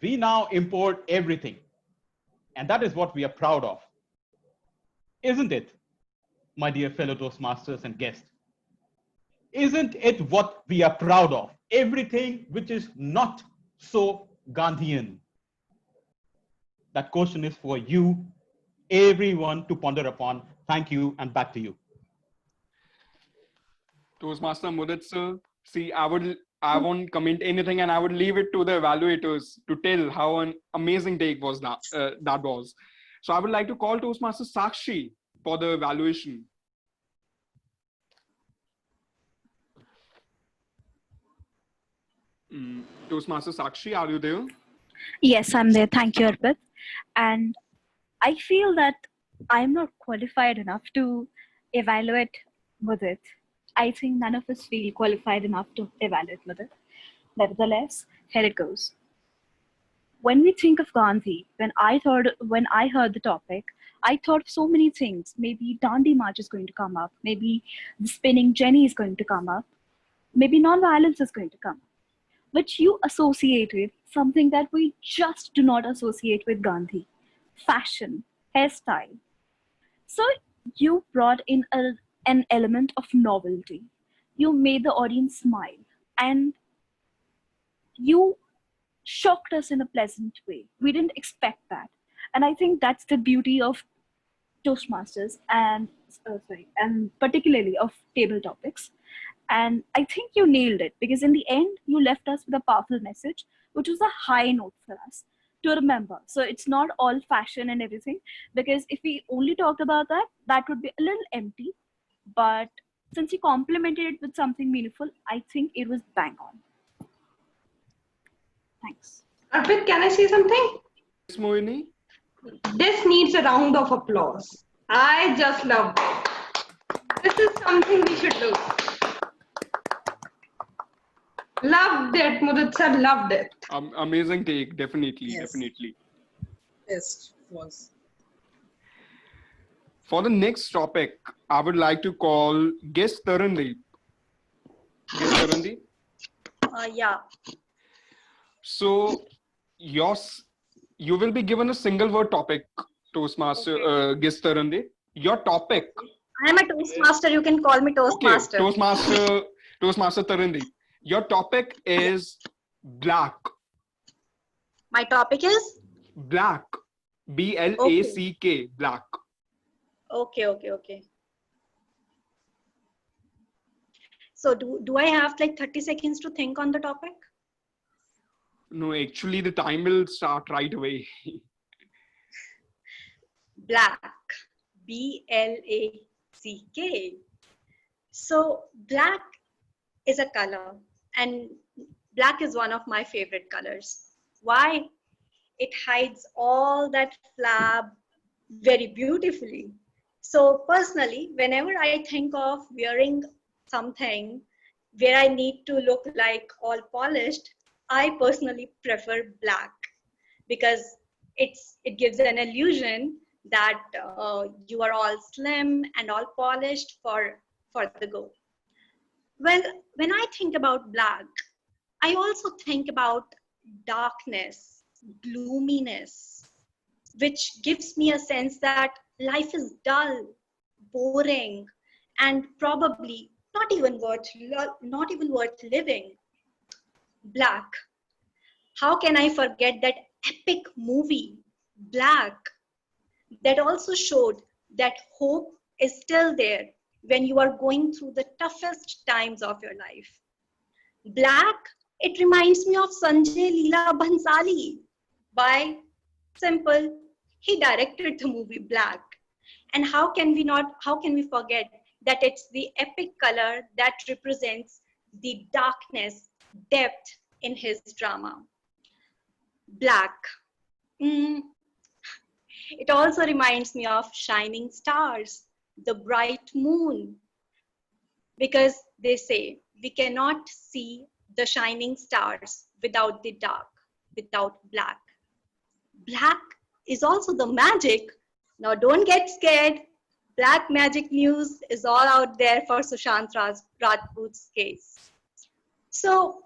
We now import everything. And that is what we are proud of. Isn't it, my dear fellow Toastmasters and guests? Isn't it what we are proud of? Everything which is not so Gandhian. That question is for you, everyone to ponder upon. Thank you, and back to you. Toastmaster Mudit sir, see, I won't comment anything, and I would leave it to the evaluators to tell how an amazing take was that was. So I would like to call Toastmaster Sakshi for the evaluation. Toastmaster Sakshi, are you there? Yes, I'm there. Thank you, Arpit. And I feel that I'm not qualified enough to evaluate Mudit. I think none of us feel qualified enough to evaluate Mudit. Nevertheless, here it goes. When we think of Gandhi, when I heard the topic, I thought of so many things. Maybe Dandi March is going to come up. Maybe the spinning Jenny is going to come up. Maybe non-violence is going to come up. Which you associated something that we just do not associate with Gandhi. Fashion, hairstyle. So you brought in an element of novelty. You made the audience smile. And you shocked us in a pleasant way. We didn't expect that. And I think that's the beauty of Toastmasters and particularly of table topics. And I think you nailed it, because in the end, you left us with a powerful message, which was a high note for us to remember. So it's not all fashion and everything, because if we only talked about that, that would be a little empty. But since you complemented it with something meaningful, I think it was bang on. Thanks. Arpit, can I say something? Yes, Mohini. This needs a round of applause. I just loved it. This is something we should do. Loved it, Mudit sir, loved it. Amazing take, definitely, Yes. definitely. Yes, was. For the next topic, I would like to call guest Tarandeep. Guest Tarandeep. Yeah. So, you will be given a single word topic, Toastmaster, guest Tarandeep. Your topic. I am a Toastmaster. You can call me Toastmaster. Okay, Toastmaster Tarandeep. Your topic is black. My topic is? Black. B-L-A-C-K. Black. Okay. So do I have like 30 seconds to think on the topic? No, actually the time will start right away. Black. B-L-A-C-K. CK. So black is a color, and black is one of my favorite colors. Why? It hides all that flab very beautifully. So personally, whenever I think of wearing something where I need to look like all polished, I personally prefer black because it gives an illusion that you are all slim and all polished for the go. Well, when I think about black, I also think about darkness, gloominess, which gives me a sense that life is dull, boring, and probably not even worth living. Black. How can I forget that epic movie, Black, that also showed that hope is still there when you are going through the toughest times of your life. Black, it reminds me of Sanjay Leela Bhansali. Why? Simple. He directed the movie Black. And how can we forget that it's the epic color that represents the darkness, depth in his drama. Black. It also reminds me of shining stars, the bright moon, because they say we cannot see the shining stars without the dark, without black. Black is also the magic. Now don't get scared. Black magic news is all out there for Sushant Rajput's case. So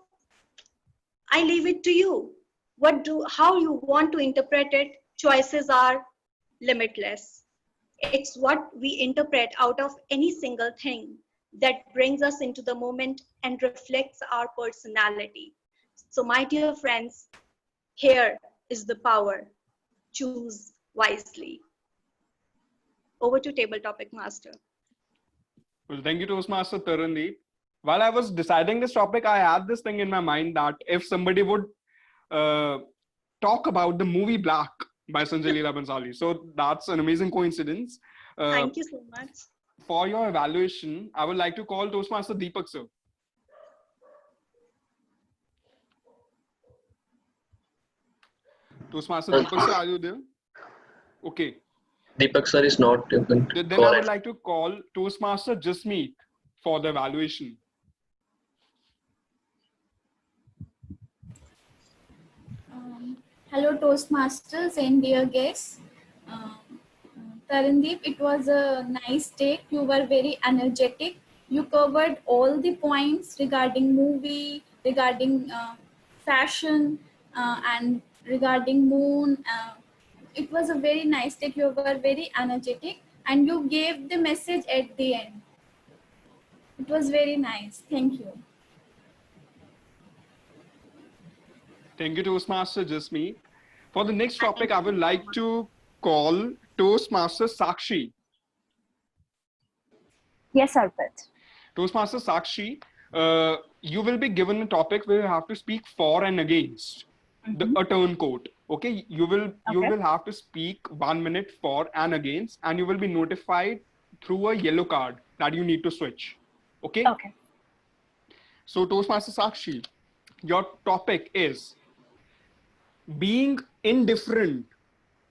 I leave it to you. How you want to interpret it? Choices are limitless. It's what we interpret out of any single thing that brings us into the moment and reflects our personality. So my dear friends, here is the power. Choose wisely. Over to Table Topic Master. Well, thank you, Toastmaster Tarandeep. While I was deciding this topic, I had this thing in my mind that if somebody would talk about the movie Black by Sanjay Leela Bhansali. So that's an amazing coincidence. Thank you so much. For your evaluation, I would like to call Toastmaster Deepak sir. Toastmaster Deepak sir, are you there? Okay. Deepak sir is not. Then I would like to call Toastmaster Jasmeet for the evaluation. Hello Toastmasters and dear guests. Tarandeep, it was a nice take. You were very energetic. You covered all the points regarding movie, regarding fashion, and regarding moon. It was a very nice take. You were very energetic and you gave the message at the end. It was very nice. Thank you. Thank you, Toastmaster Jasmeet. For the next topic, I would like to call Toastmaster Sakshi. Yes, Arpit. Toastmaster Sakshi, you will be given a topic where you have to speak for and against a turncoat. Okay, you will have to speak 1 minute for and against, and you will be notified through a yellow card that you need to switch. Okay. Okay. So Toastmaster Sakshi, your topic is being indifferent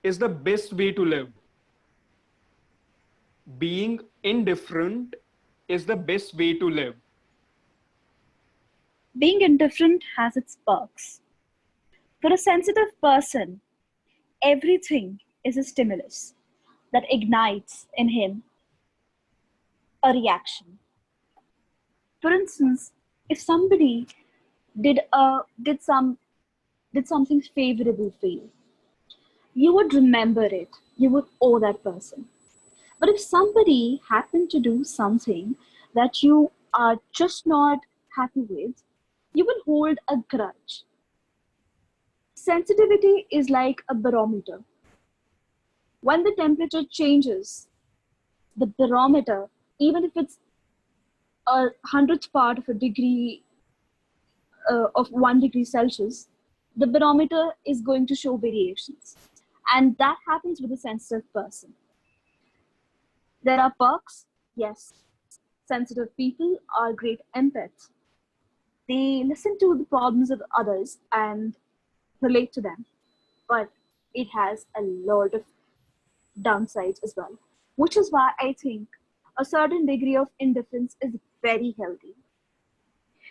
is the best way to live. Being indifferent is the best way to live. Being indifferent has its perks. For a sensitive person, everything is a stimulus that ignites in him a reaction. For instance, if somebody did something favorable for you, you would remember it. You would owe that person. But if somebody happened to do something that you are just not happy with, you will hold a grudge. Sensitivity is like a barometer. When the temperature changes, the barometer, even if it's a 100th part of a degree of 1 degree Celsius, the barometer is going to show variations. And that happens with a sensitive person. There are perks, Yes, sensitive people are great empaths. They listen to the problems of others and relate to them, but it has a lot of downsides as well, which is why I think a certain degree of indifference is very healthy.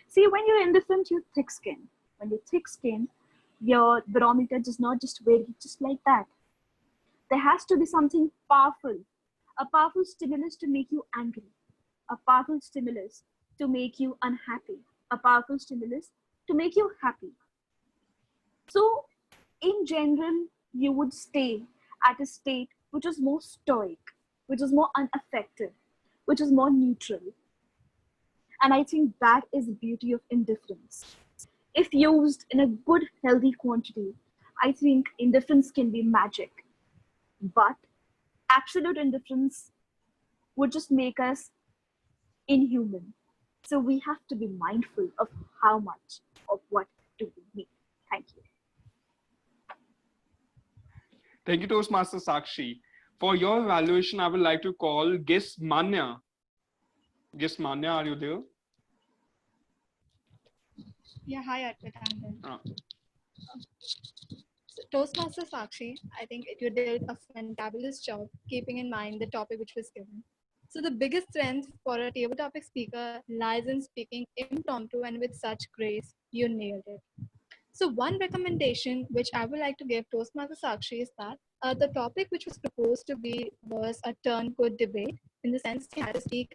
See, when you're indifferent, you're thick skinned. When you're thick skinned, your barometer does not just vary just like that. There has to be something powerful, a powerful stimulus to make you angry, a powerful stimulus to make you unhappy, a powerful stimulus to make you happy. So, in general, you would stay at a state which is more stoic, which is more unaffected, which is more neutral. And I think that is the beauty of indifference. If used in a good, healthy quantity, I think indifference can be magic. But absolute indifference would just make us inhuman. So we have to be mindful of how much of what do we need. Thank you. Thank you, Toastmaster Sakshi. For your evaluation, I would like to call Gis Manya. Gis Manya, are you there? Yeah, hi Arpita. Ah. So, Toastmaster Sakshi, I think you did a fantabulous job keeping in mind the topic which was given. So the biggest strength for a table topic speaker lies in speaking impromptu and with such grace. You nailed it. So one recommendation which I would like to give Toastmaster Sakshi is that the topic which was proposed to be was a turn good debate, in the sense he had to speak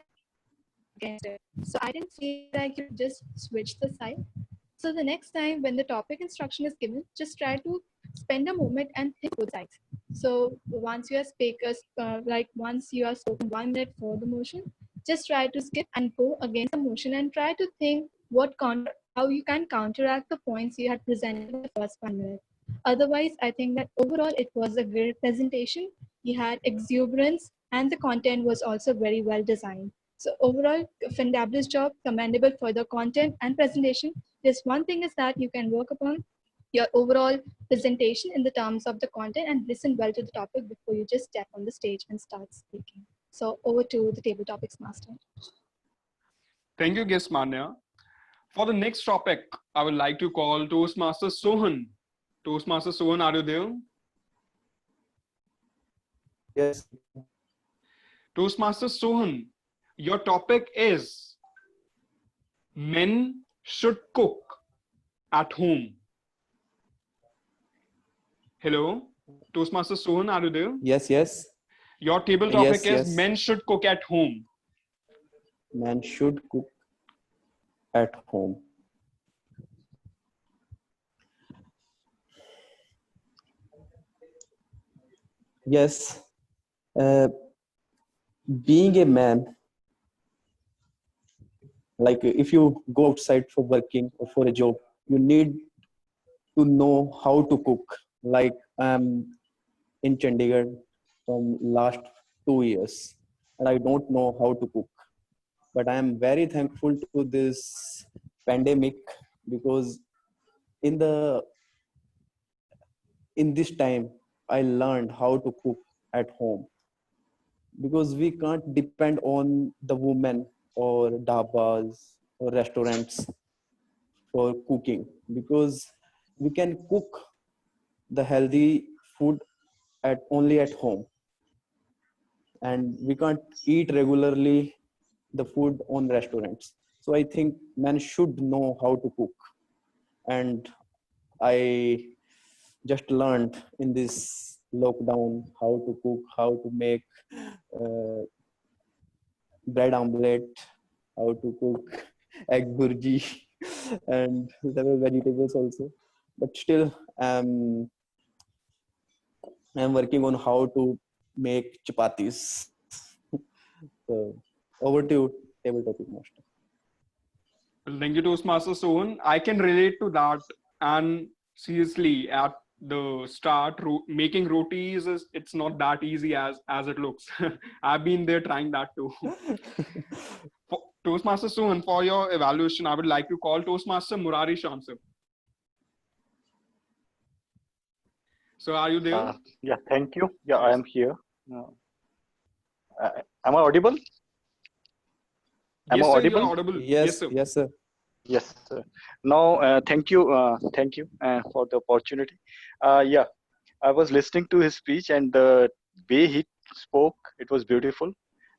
against it. So I didn't feel like you just switch the side. So the next time when the topic instruction is given, just try to spend a moment and think both sides. So once you are speakers, once you are spoken 1 minute for the motion, just try to skip and go against the motion and try to think how you can counteract the points you had presented in the first 1 minute. Otherwise, I think that overall it was a great presentation. You had exuberance and the content was also very well designed. So overall, fantabulous job, commendable for the content and presentation. Just one thing is that you can work upon your overall presentation in the terms of the content and listen well to the topic before you just step on the stage and start speaking. So over to the table topics master. Thank you, Gis Manya. For the next topic, I would like to call Toastmaster Sohan. Toastmaster Sohan, are you there? Yes. Toastmaster Sohan, your topic is men should cook at home. Hello, Toastmaster Sohan, are you there? Yes, yes. Your table topic Yes, is yes. men should cook at home. Man should cook at home. Yes. Being a man, like if you go outside for working or for a job, you need to know how to cook. Like I'm in Chandigarh from last 2 years and I don't know how to cook. But I am very thankful to this pandemic because in this time I learned how to cook at home, because we can't depend on the women or dhabas or restaurants for cooking, because we can cook the healthy food only at home, and we can't eat regularly the food on restaurants. So I think men should know how to cook, and I just learned in this lockdown how to cook, how to make bread omelette, how to cook egg burji, and several vegetables also. But still, I'm working on how to make chapatis. So over to you, table topic master. Well, thank you, Toastmaster Sohan. I can relate to that. And seriously, at the start, making rotis it's not that easy as it looks. I've been there trying that too. Toastmaster Sohan, for your evaluation, I would like to call Toastmaster Murari Shamsar. So are you there? Yeah, thank you. Yeah, I am here. Am I audible? Am Yes, I sir, you're audible? audible. Yes, sir. yes, sir. Yes, sir. Now, thank you for the opportunity. Yeah, I was listening to his speech, and the way he spoke, it was beautiful.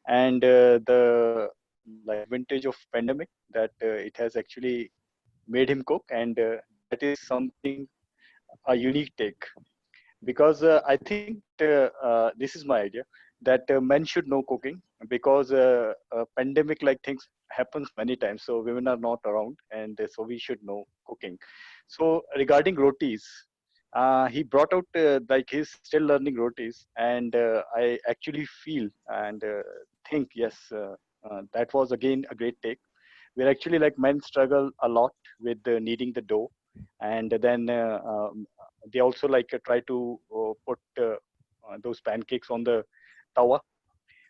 And the like vintage of pandemic that it has actually made him cook, and that is something a unique take. Because I think this is my idea that men should know cooking, because pandemic like things happens many times, so women are not around, and so we should know cooking. So regarding rotis, he brought out like he's still learning rotis, and I actually feel and think yes, that was again a great take. Where actually like men struggle a lot with kneading the dough, and then they also like try to put those pancakes on the tawa,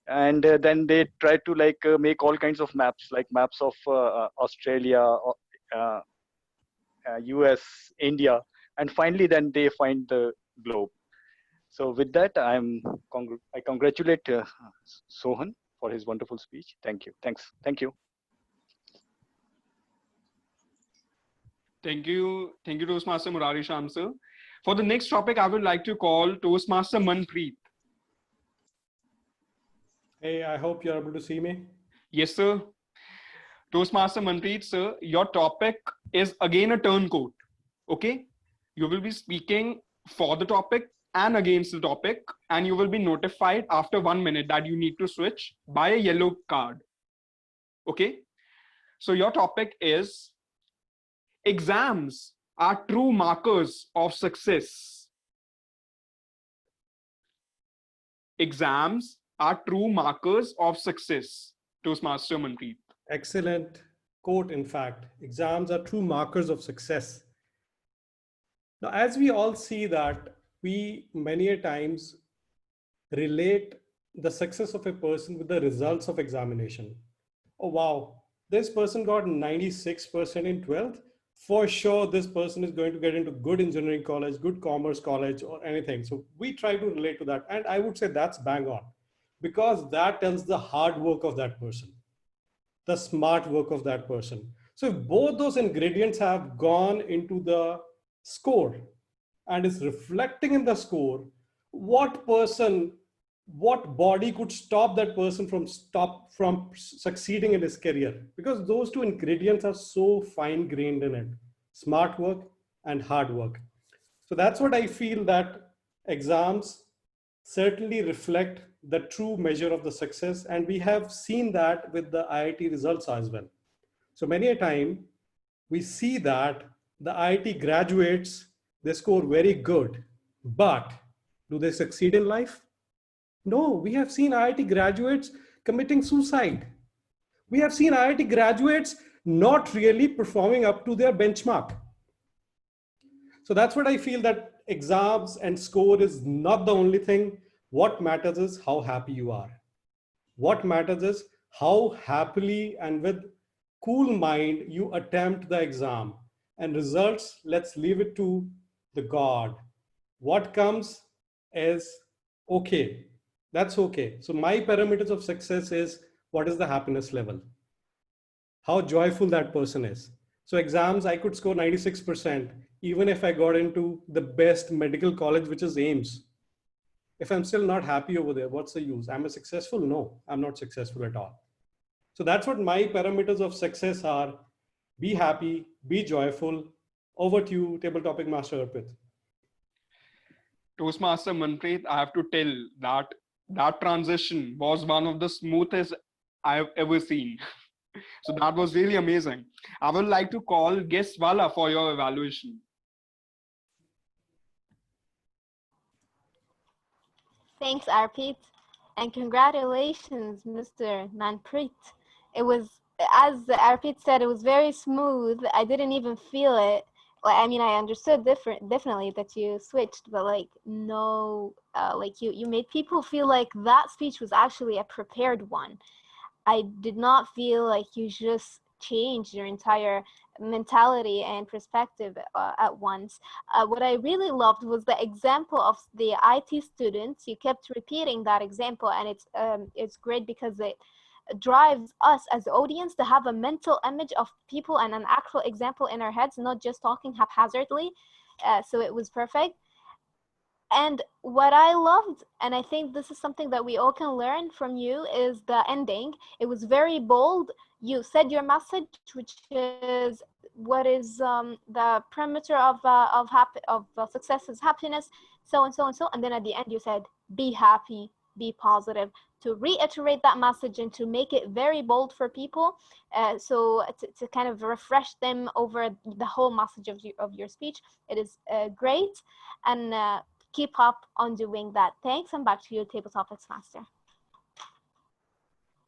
and then they try to like make all kinds of maps, like maps of Australia, uh, US, India, and finally then they find the globe. So with that, I congratulate Sohan for his wonderful speech. Thank you. Thank you. Thank you. Thank you, Toastmaster Murari Sham, sir. For the next topic, I would like to call Toastmaster Manpreet. Hey, I hope you're able to see me. Yes, sir. Toastmaster Manpreet, sir, your topic is again a turncoat. Okay? You will be speaking for the topic and against the topic, and you will be notified after 1 minute that you need to switch by a yellow card. Okay? So your topic is exams are true markers of success. Exams are true markers of success. Toastmaster Manpreet. Excellent quote, in fact. Exams are true markers of success. Now, as we all see that, we many a times relate the success of a person with the results of examination. Oh, wow, this person got 96% in 12th. For sure, this person is going to get into good engineering college, good commerce college, or anything. So we try to relate to that. And I would say that's bang on, because that tells the hard work of that person, the smart work of that person. So if both those ingredients have gone into the score and is reflecting in the score, what body could stop that person from succeeding in his career? Because those two ingredients are so fine grained in it: smart work and hard work. So that's what I feel, that exams certainly reflect the true measure of the success. And we have seen that with the IIT results as well. So many a time we see that the IIT graduates, they score very good, but do they succeed in life? No, we have seen IIT graduates committing suicide. We have seen IIT graduates not really performing up to their benchmark. So that's what I feel, that exams and score is not the only thing. What matters is how happy you are. What matters is how happily and with cool mind you attempt the exam. And results, let's leave it to the God. What comes is okay. That's okay. So my parameters of success is, what is the happiness level? How joyful that person is. So exams, I could score 96%, even if I got into the best medical college, which is AIIMS. If I'm still not happy over there, what's the use? Am I successful? No, I'm not successful at all. So that's what my parameters of success are. Be happy, be joyful. Over to you, Table Topic Master Arpit. Toastmaster Manpreet, I have to tell that that transition was one of the smoothest I've ever seen. So that was really amazing. I would like to call Guest Wala for your evaluation. Thanks, Arpit, and congratulations, Mr. Manpreet. It was, as Arpit said, it was very smooth. I didn't even feel it. Like, I mean, I understood definitely that you switched, but like, no, like you made people feel like that speech was actually a prepared one. I did not feel like you just changed your entire mentality and perspective at once. What I really loved was the example of the IT students. You kept repeating that example, and it's great because drives us as the audience to have a mental image of people and an actual example in our heads, not just talking haphazardly. So it was perfect. And what I loved, and I think this is something that we all can learn from you, is the ending. It was very bold. You said your message, which is what is the perimeter of success is happiness, so and so and so. And then at the end you said, be happy, be positive, to reiterate that message and to make it very bold for people. So to kind of refresh them over the whole message of your speech. It is great. And keep up on doing that. Thanks, and back to you, Table Topics Master.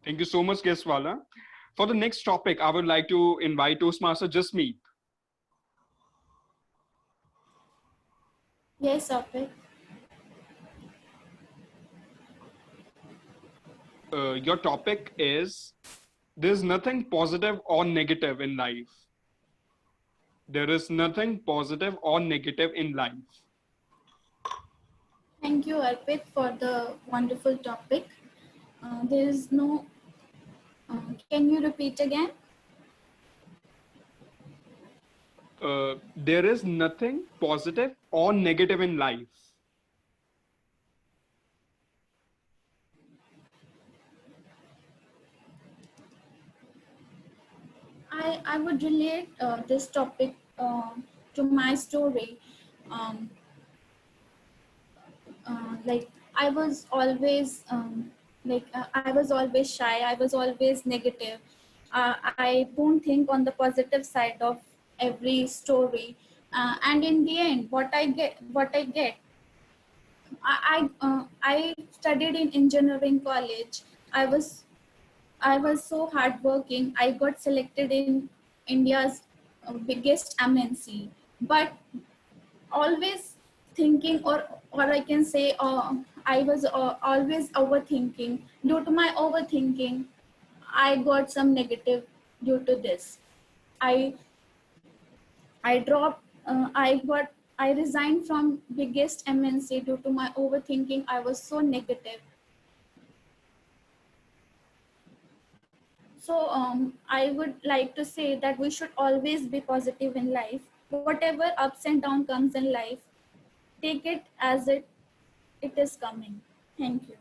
Thank you so much, Guest Wala. For the next topic, I would like to invite Toastmaster Jasmeet. Yes, Arpit. Your topic is, there's nothing positive or negative in life. There is nothing positive or negative in life. Thank you, Arpit, for the wonderful topic. There is no, can you repeat again? There is nothing positive or negative in life. I would relate this topic to my story. Like I was always I was always shy. I was always negative. I don't think on the positive side of every story. And in the end, what I get. I studied in engineering college. I was so hardworking. I got selected in India's biggest MNC, but always thinking, or I can say, I was always overthinking. Due to my overthinking, I got some negative due to this. I dropped. I resigned from biggest MNC due to my overthinking. I was so negative. So I would like to say that we should always be positive in life. Whatever ups and downs comes in life, take it as it is coming. Thank you.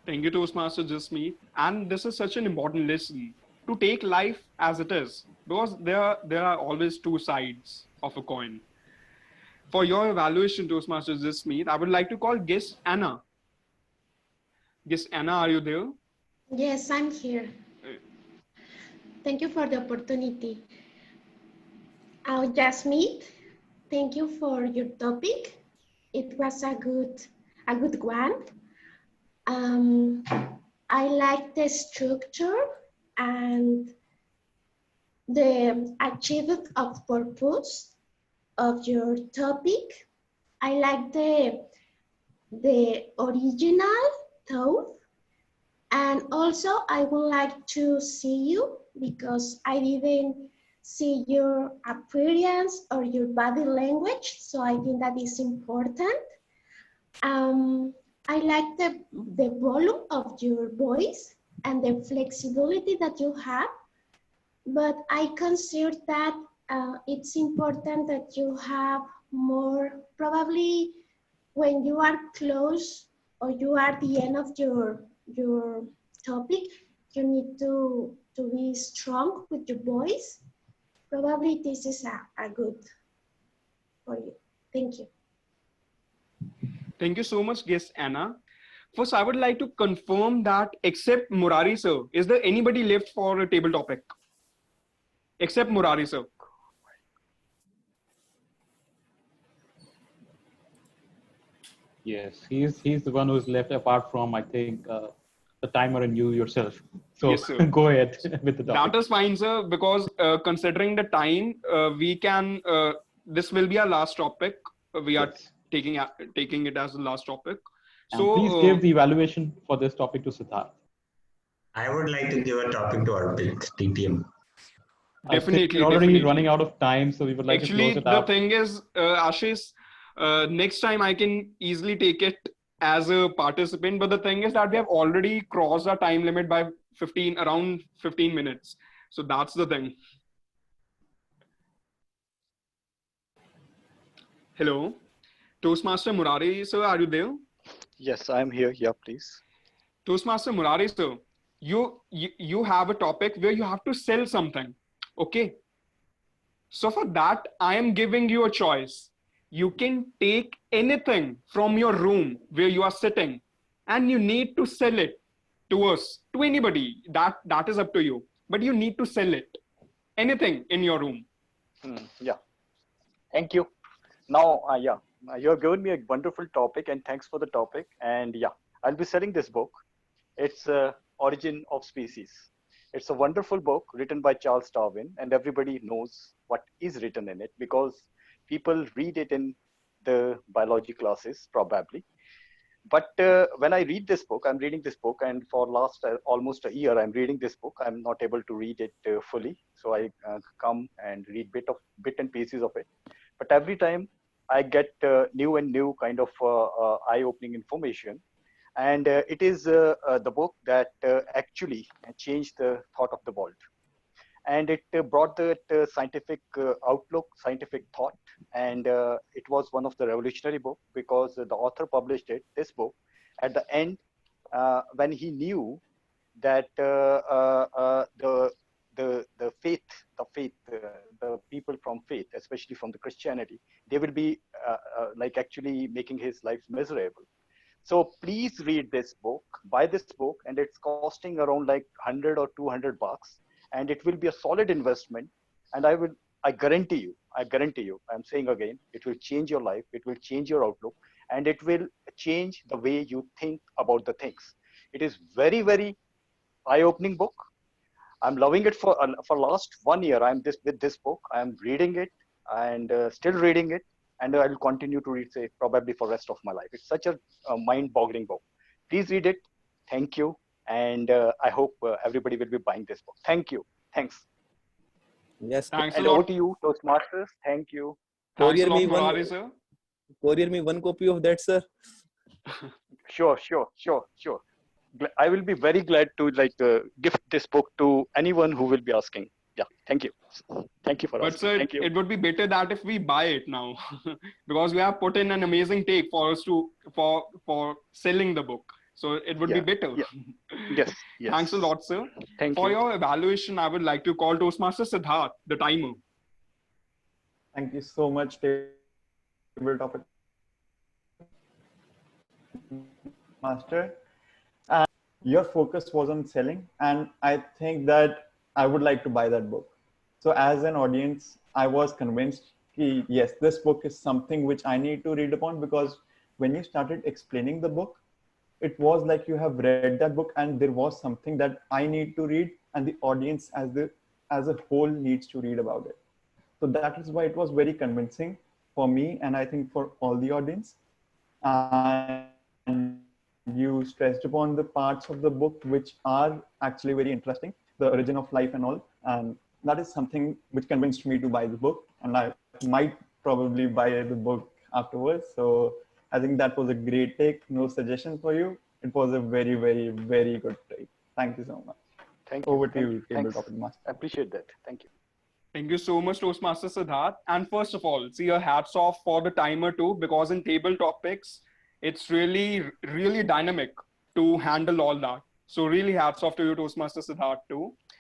Thank you, Toastmaster Jasmeet. And this is such an important lesson, to take life as it is, because there are always two sides of a coin. For your evaluation, Toastmaster Jasmeet, I would like to call guest Anna. Guest Anna, are you there? Yes, I'm here. Thank you for the opportunity. Jasmeet, thank you for your topic. It was a good one. I like the structure and the achievement of purpose of your topic. I like the original thought. And also, I would like to see you because I didn't see your appearance or your body language, so I think that is important. I like the volume of your voice and the flexibility that you have, but I consider that it's important that you have more, probably when you are close or you are at the end of your topic, you need to be strong with your voice. Probably this is a good for you. Thank you. Thank you so much, guest Anna. First, I would like to confirm that except Murari sir, is there anybody left for a table topic? Except Murari sir. Yes, he's the one who's left, apart from, I think, the timer and you yourself. So Yes, sir. go ahead with the topic. That is fine, sir, because considering the time, we can, this will be our last topic. We are taking it as the last topic. And So please give the evaluation for this topic to Siddharth. I would like to give a topic to Arpit, TTM. Definitely, We're already definitely. running out of time, so we would like Actually, to close it the out. thing is, Ashish, next time I can easily take it as a participant, but the thing is that we have already crossed our time limit by around 15 minutes. So that's the thing. Hello, Toastmaster Murari, sir, are you there? Yes, I'm here. Yeah, please. Toastmaster Murari, sir, you have a topic where you have to sell something. Okay. So for that, I am giving you a choice. You can take anything from your room where you are sitting and you need to sell it to us, to anybody. That is up to you. But you need to sell it. Anything in your room. Yeah. Thank you. Now, you have given me a wonderful topic, and thanks for the topic. And yeah, I'll be selling this book. It's Origin of Species. It's a wonderful book written by Charles Darwin, and everybody knows what is written in it because people read it in the biology classes, probably. But when I read this book, I'm reading this book, and for last almost a year, I'm reading this book. I'm not able to read it fully, so I come and read bit and pieces of it. But every time I get new and new kind of eye-opening information. And it is the book that actually changed the thought of the world. And it brought the scientific outlook, scientific thought. And it was one of the revolutionary books because the author published this book at the end when he knew that the people from faith, especially from the Christianity, they will be actually making his life miserable. So please read this book, buy this book, and it's costing around like 100 or 200 bucks, and it will be a solid investment. And I guarantee you, I'm saying again, it will change your life, it will change your outlook, and it will change the way you think about the things. It is very, very eye-opening book. I'm loving it for last 1 year. With this book. I'm reading it and still reading it, and I will continue to read, say, probably for the rest of my life. It's such a mind-boggling book. Please read it. Thank you, and I hope everybody will be buying this book. Thank you. Thanks. Yes. Thanks and a lot. over to you, Toastmasters. Thank you. Thanks a lot, Murari, sir. Courier me one copy of that, sir. Sure. I will be very glad to gift this book to anyone who will be asking. Yeah, thank you. Thank you for But asking. sir, Thank you. it would be better that if we buy it now, because we have put in an amazing take for us for selling the book. So it would be better. Yes. Thanks a lot, sir. For your evaluation, I would like to call Toastmaster Siddharth, the timer. Thank you so much, Tabletop Master. Your focus was on selling, and I think that I would like to buy that book. So as an audience, I was convinced that yes, this book is something which I need to read upon, because when you started explaining the book, it was like you have read that book and there was something that I need to read and the audience as a whole needs to read about it. So that is why it was very convincing for me, and I think for all the audience. And you stressed upon the parts of the book which are actually very interesting, the origin of life and all. And that is something which convinced me to buy the book, and I might probably buy the book afterwards. So I think that was a great take. No suggestion for you. It was a very, very, very good take. Thank you so much. Thank you. Over to you, Thanks. Tabletop Master. I appreciate that. Thank you. Thank you so much, Toastmaster Siddharth. And first of all, see your hats off for the timer too, because in table topics, it's really, really dynamic to handle all that. So really hats off to you, Toastmaster Siddharth too.